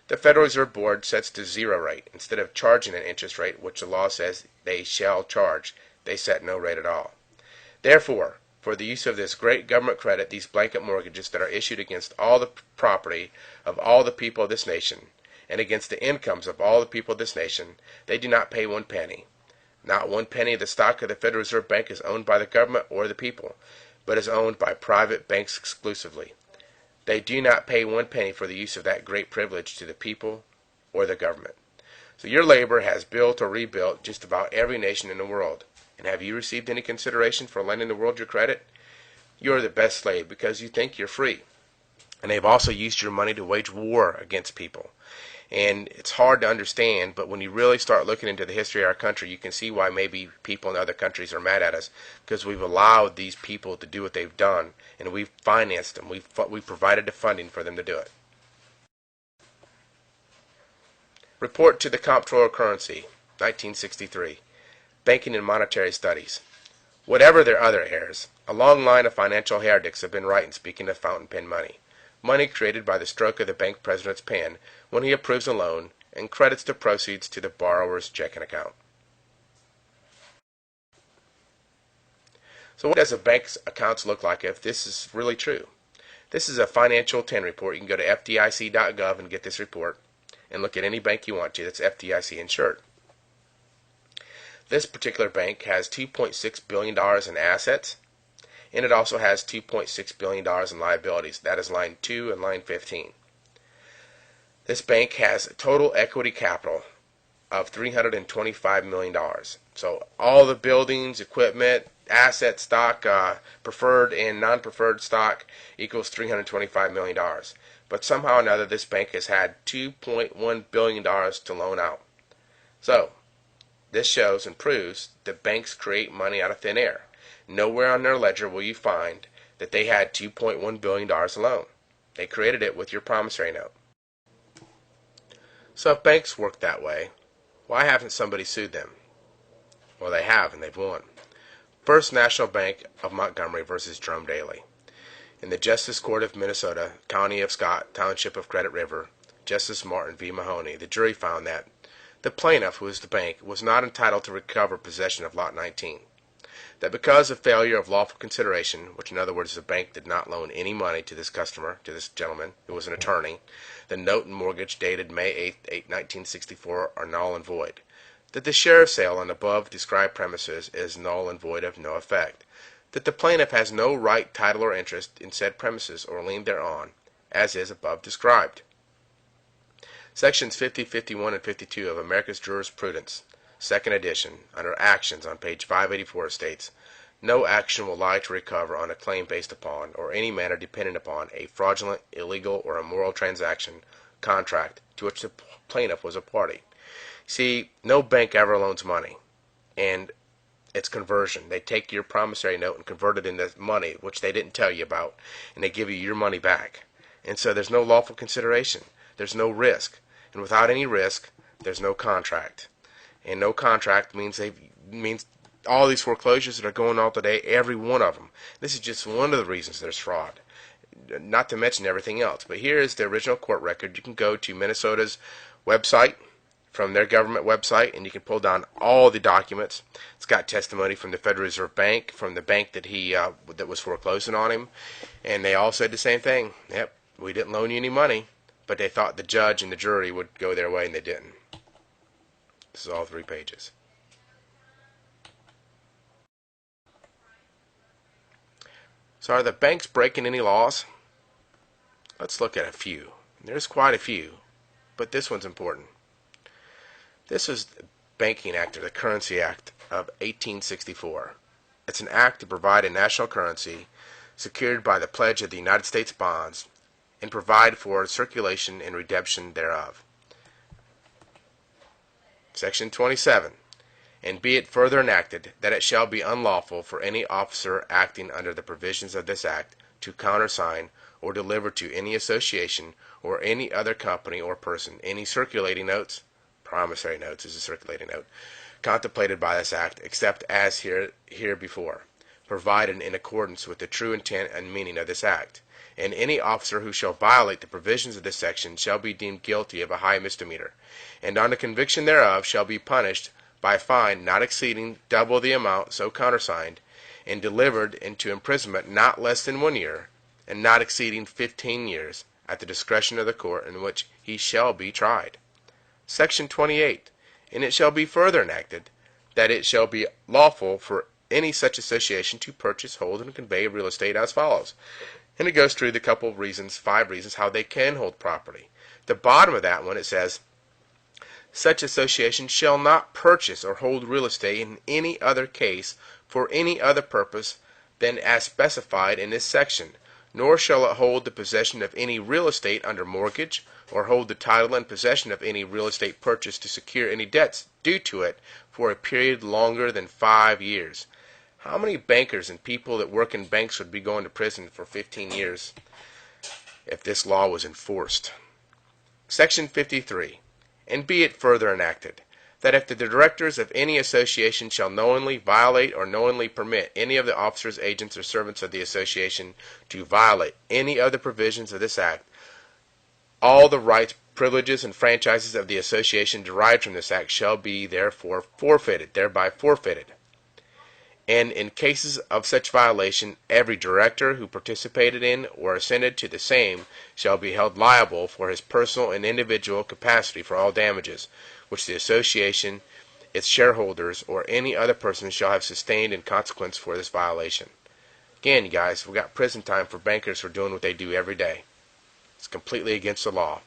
The Federal Reserve Board sets the zero rate. Instead of charging an interest rate, which the law says they shall charge, they set no rate at all. Therefore, for the use of this great government credit, these blanket mortgages that are issued against all the property of all the people of this nation, and against the incomes of all the people of this nation, they do not pay 1 penny. Not 1 penny of the stock of the Federal Reserve Bank is owned by the government or the people, but is owned by private banks exclusively. They do not pay 1 penny for the use of that great privilege to the people or the government. So your labor has built or rebuilt just about every nation in the world. And have you received any consideration for lending the world your credit? You are the best slave because you think you're free. And they've also used your money to wage war against people. And it's hard to understand, but when you really start looking into the history of our country, you can see why maybe people in other countries are mad at us, because we've allowed these people to do what they've done, and we've financed them. We've provided the funding for them to do it. Report to the Comptroller of Currency, 1963. Banking and Monetary Studies. Whatever their other errors, a long line of financial heretics have been right in speaking of fountain pen money. Money created by the stroke of the bank president's pen when he approves a loan and credits the proceeds to the borrower's checking account. So what does a bank's accounts look like if this is really true? This is a financial 10 report. You can go to FDIC.gov and get this report and look at any bank you want to that's FDIC insured. This particular bank has $2.6 billion in assets, and it also has $2.6 billion in liabilities. That is line 2 and line 15. This bank has a total equity capital of $325 million. So all the buildings, equipment, asset stock, preferred and non-preferred stock equals $325 million. But somehow or another, this bank has had $2.1 billion to loan out. So this shows and proves that banks create money out of thin air. Nowhere on their ledger will you find that they had $2.1 billion alone. They created it with your promissory note. So if banks work that way, why haven't somebody sued them? Well, they have, and they've won. First National Bank of Montgomery versus Jerome Daly. In the Justice Court of Minnesota, County of Scott, Township of Credit River, Justice Martin v. Mahoney, the jury found that the plaintiff, who was the bank, was not entitled to recover possession of Lot 19. That because of failure of lawful consideration, which in other words the bank did not loan any money to this customer, to this gentleman who was an attorney, the note and mortgage dated May 8, 1964 are null and void. That the share of sale on above described premises is null and void of no effect. That the plaintiff has no right, title, or interest in said premises or lien thereon, as is above described. Sections 50, 51, and 52 of America's Jurisprudence, second edition, under Actions on page 584 states, no action will lie to recover on a claim based upon, or any manner dependent upon, a fraudulent, illegal, or immoral transaction, contract, to which the plaintiff was a party. See, no bank ever loans money, and it's conversion. They take your promissory note and convert it into money, which they didn't tell you about, and they give you your money back. And so there's no lawful consideration. There's no risk. And without any risk, there's no contract. And no contract means all these foreclosures that are going on today, every one of them. This is just one of the reasons there's fraud, not to mention everything else. But here is the original court record. You can go to Minnesota's website, from their government website, and you can pull down all the documents. It's got testimony from the Federal Reserve Bank, from the bank that that was foreclosing on him, and they all said the same thing. Yep, we didn't loan you any money, but they thought the judge and the jury would go their way, and they didn't. This is all 3 pages. So are the banks breaking any laws? Let's look at a few. There's quite a few, but this one's important. This is the Banking Act, or the Currency Act of 1864. It's an act to provide a national currency secured by the pledge of the United States bonds and provide for circulation and redemption thereof. Section 27. And be it further enacted that it shall be unlawful for any officer acting under the provisions of this act to countersign or deliver to any association or any other company or person any circulating notes, promissory notes is a circulating note, contemplated by this act, except as herebefore, provided in accordance with the true intent and meaning of this act. And any officer who shall violate the provisions of this section shall be deemed guilty of a high misdemeanor, and on the conviction thereof shall be punished by a fine not exceeding double the amount so countersigned, and delivered into imprisonment not less than 1 year, and not exceeding 15 years, at the discretion of the court in which he shall be tried. Section 28. And it shall be further enacted that it shall be lawful for any such association to purchase, hold, and convey real estate as follows. And it goes through the couple of reasons, 5 reasons, how they can hold property. At the bottom of that one it says, such association shall not purchase or hold real estate in any other case for any other purpose than as specified in this section, nor shall it hold the possession of any real estate under mortgage, or hold the title and possession of any real estate purchased to secure any debts due to it for a period longer than 5 years. How many bankers and people that work in banks would be going to prison for 15 years if this law was enforced? Section 53. And be it further enacted that if the directors of any association shall knowingly violate or knowingly permit any of the officers, agents, or servants of the association to violate any of the provisions of this act, all the rights, privileges, and franchises of the association derived from this act shall be therefore thereby forfeited. And in cases of such violation, every director who participated in or assented to the same shall be held liable for his personal and individual capacity for all damages which the association, its shareholders, or any other person shall have sustained in consequence for this violation. Again, you guys, we got prison time for bankers for doing what they do every day. It's completely against the law.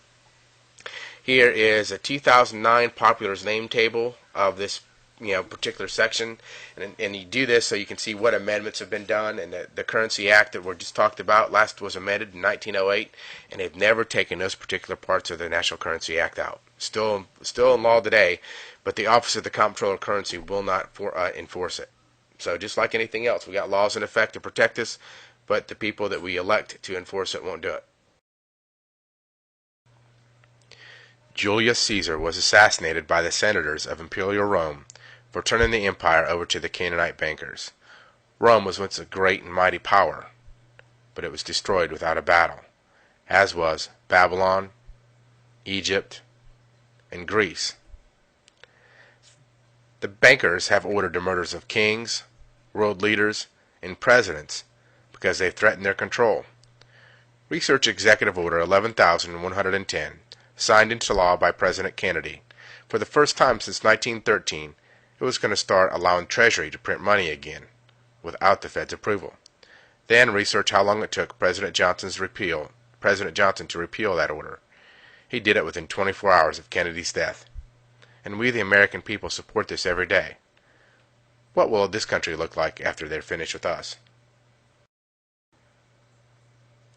Here is a 2009 Popular's name table of this particular section, and you do this so you can see what amendments have been done. And the Currency Act that we just talked about last was amended in 1908, and they've never taken those particular parts of the National Currency Act out. Still in law today, but the Office of the Comptroller of Currency will not enforce it. So just like anything else, we got laws in effect to protect us, but the people that we elect to enforce it won't do it. Julius Caesar was assassinated by the senators of Imperial Rome for turning the empire over to the Canaanite bankers. Rome was once a great and mighty power, but it was destroyed without a battle, as was Babylon, Egypt, and Greece. The bankers have ordered the murders of kings, world leaders, and presidents because they threaten their control. Research Executive Order 11,110, signed into law by President Kennedy. For the first time since 1913, it was going to start allowing Treasury to print money again, without the Fed's approval. Then research how long it took President Johnson to repeal that order. He did it within 24 hours of Kennedy's death. And we the American people support this every day. What will this country look like after they're finished with us?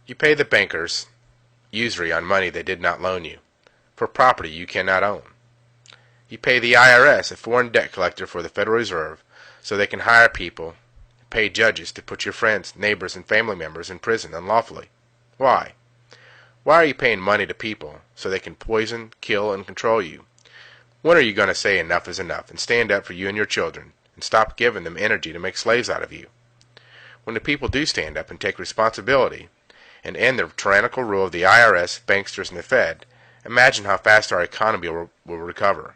You pay the bankers usury on money they did not loan you, for property you cannot own. You pay the IRS, a foreign debt collector for the Federal Reserve, so they can hire people, pay judges to put your friends, neighbors, and family members in prison unlawfully. Why? Why are you paying money to people so they can poison, kill, and control you? When are you going to say enough is enough and stand up for you and your children and stop giving them energy to make slaves out of you? When the people do stand up and take responsibility and end the tyrannical rule of the IRS, banksters, and the Fed, imagine how fast our economy will recover.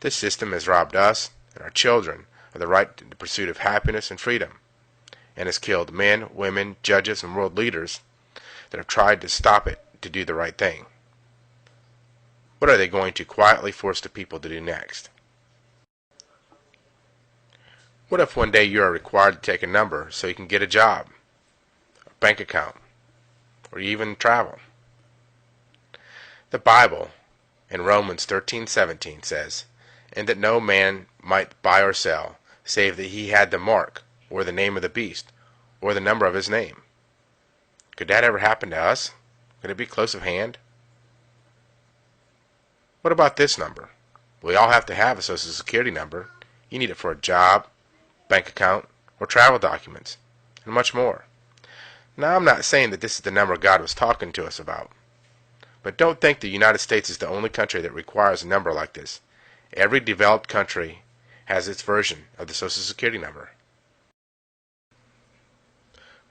This system has robbed us and our children of the right to the pursuit of happiness and freedom, and has killed men, women, judges, and world leaders that have tried to stop it to do the right thing. What are they going to quietly force the people to do next? What if one day you are required to take a number so you can get a job, a bank account, or even travel? The Bible in Romans 13:17 says, "And that no man might buy or sell, save that he had the mark, or the name of the beast, or the number of his name." Could that ever happen to us? Could it be close at hand? What about this number? We all have to have a Social Security number. You need it for a job, bank account, or travel documents, and much more. Now, I'm not saying that this is the number God was talking to us about. But don't think the United States is the only country that requires a number like this. Every developed country has its version of the Social Security number.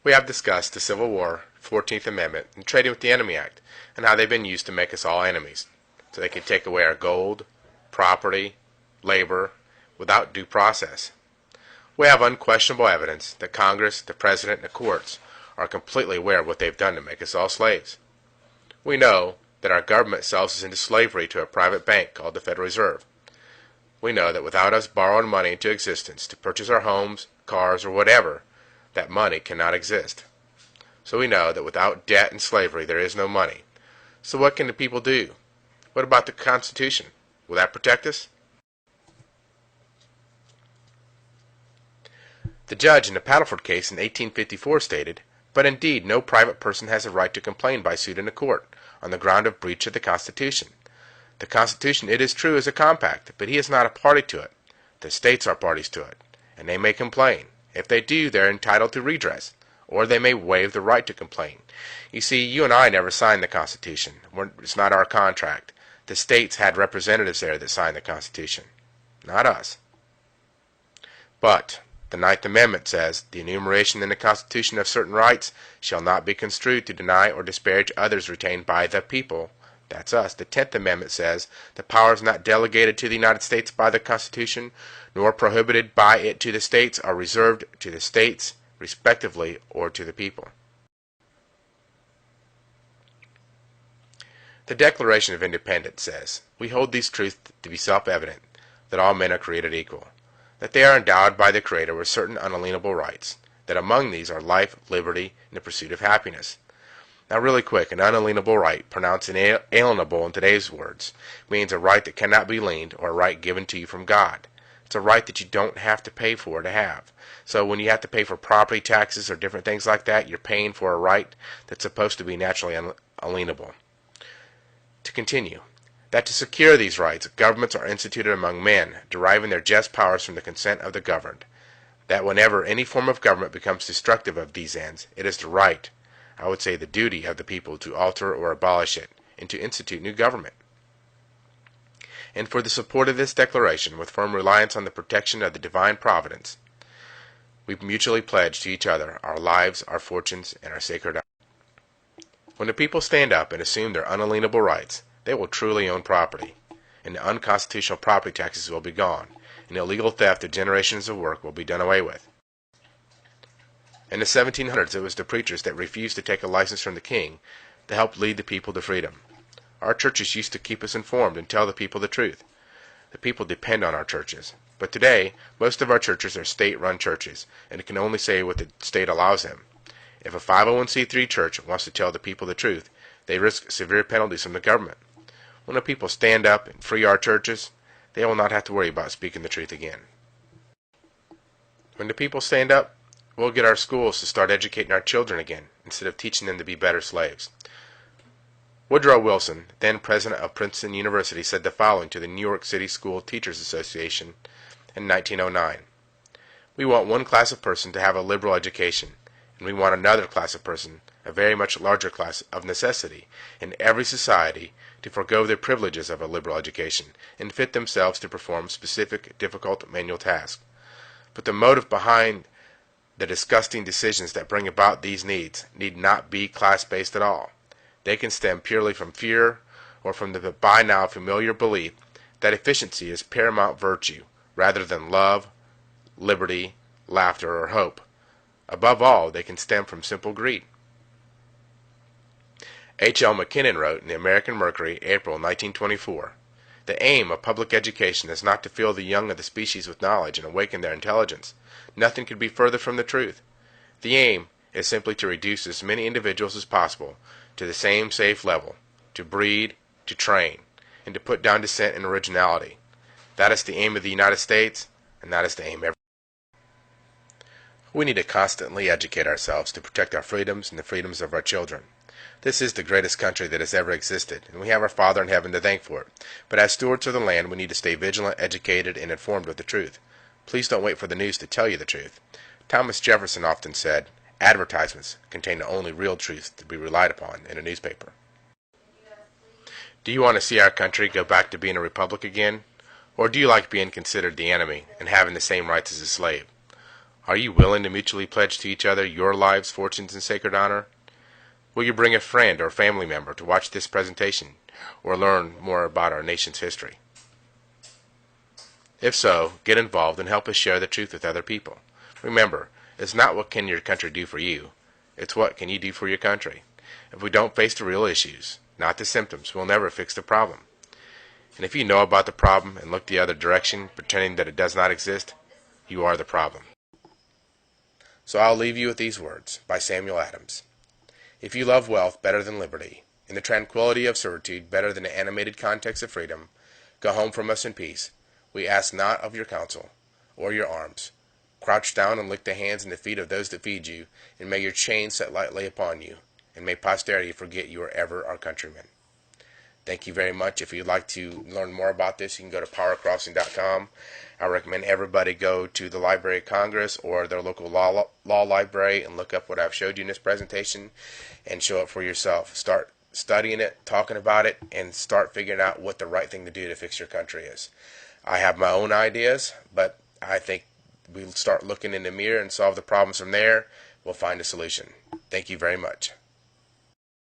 We have discussed the Civil War, 14th Amendment, and Trading with the Enemy Act, and how they've been used to make us all enemies, so they can take away our gold, property, labor, without due process. We have unquestionable evidence that Congress, the President, and the courts are completely aware of what they've done to make us all slaves. We know that our government sells us into slavery to a private bank called the Federal Reserve. We know that without us borrowing money into existence to purchase our homes, cars, or whatever, that money cannot exist. So we know that without debt and slavery there is no money. So what can the people do? What about the Constitution? Will that protect us? The judge in the Paddleford case in 1854 stated, "But indeed no private person has a right to complain by suit in a court on the ground of breach of the Constitution. The Constitution, it is true, is a compact, but he is not a party to it. The states are parties to it, and they may complain. If they do, they are entitled to redress, or they may waive the right to complain. You see, you and I never signed the Constitution. It's not our contract. The states had representatives there that signed the Constitution. not us. But the Ninth Amendment says, the enumeration in the Constitution of certain rights shall not be construed to deny or disparage others retained by the people. That's us. The 10th Amendment says, the powers not delegated to the United States by the Constitution, nor prohibited by it to the states, are reserved to the states, respectively, or to the people. The Declaration of Independence says, we hold these truths to be self-evident, that all men are created equal, that they are endowed by the Creator with certain unalienable rights, that among these are life, liberty, and the pursuit of happiness. Now really quick, an unalienable right, pronounced inalienable in today's words, means a right that cannot be liened or a right given to you from God. It's a right that you don't have to pay for to have. So when you have to pay for property taxes or different things like that, you're paying for a right that's supposed to be naturally unalienable. To continue, that to secure these rights, governments are instituted among men, deriving their just powers from the consent of the governed. That whenever any form of government becomes destructive of these ends, it is the right, I would say the duty of the people to alter or abolish it, and to institute new government. And for the support of this declaration, with firm reliance on the protection of the divine providence, we mutually pledge to each other our lives, our fortunes, and our sacred honor. When the people stand up and assume their unalienable rights, they will truly own property, and the unconstitutional property taxes will be gone, and illegal theft of generations of work will be done away with. In the 1700s, it was the preachers that refused to take a license from the king to help lead the people to freedom. Our churches used to keep us informed and tell the people the truth. The people depend on our churches. But today, most of our churches are state-run churches, and it can only say what the state allows them. If a 501c3 church wants to tell the people the truth, they risk severe penalties from the government. When the people stand up and free our churches, they will not have to worry about speaking the truth again. When the people stand up, we'll get our schools to start educating our children again, instead of teaching them to be better slaves. Woodrow Wilson, then president of Princeton University, said the following to the New York City School Teachers Association in 1909. We want one class of person to have a liberal education, and we want another class of person, a very much larger class of necessity, in every society to forego the privileges of a liberal education, and fit themselves to perform specific, difficult manual tasks. But the motive behind the disgusting decisions that bring about these needs need not be class-based at all. They can stem purely from fear or from the by now familiar belief that efficiency is paramount virtue, rather than love, liberty, laughter, or hope. Above all, they can stem from simple greed. H.L. Mackinnon wrote in the American Mercury, April 1924, "The aim of public education is not to fill the young of the species with knowledge and awaken their intelligence. Nothing could be further from the truth. The aim is simply to reduce as many individuals as possible to the same safe level, to breed, to train, and to put down dissent and originality. That is the aim of the United States, and that is the aim everywhere." We need to constantly educate ourselves to protect our freedoms and the freedoms of our children. This is the greatest country that has ever existed, and we have our Father in heaven to thank for it. But as stewards of the land, we need to stay vigilant, educated, and informed of the truth. Please don't wait for the news to tell you the truth. Thomas Jefferson often said, advertisements contain the only real truth to be relied upon in a newspaper. Do you want to see our country go back to being a republic again? Or do you like being considered the enemy and having the same rights as a slave? Are you willing to mutually pledge to each other your lives, fortunes, and sacred honor? Will you bring a friend or family member to watch this presentation or learn more about our nation's history? If so, get involved and help us share the truth with other people. Remember, it's not what can your country do for you, it's what can you do for your country. If we don't face the real issues, not the symptoms, we'll never fix the problem. And if you know about the problem and look the other direction, pretending that it does not exist, you are the problem. So I'll leave you with these words by Samuel Adams. If you love wealth better than liberty, and the tranquility of servitude better than the animated context of freedom, go home from us in peace. We ask not of your counsel or your arms. Crouch down and lick the hands and the feet of those that feed you, and may your chains set lightly upon you, and may posterity forget you are ever our countrymen. Thank you very much. If you'd like to learn more about this, you can go to powercrossing.com. I recommend everybody go to the Library of Congress or their local law library and look up what I've showed you in this presentation and show it for yourself. Start studying it, talking about it, and start figuring out what the right thing to do to fix your country is. I have my own ideas, but I think we'll start looking in the mirror and solve the problems from there. We'll find a solution. Thank you very much.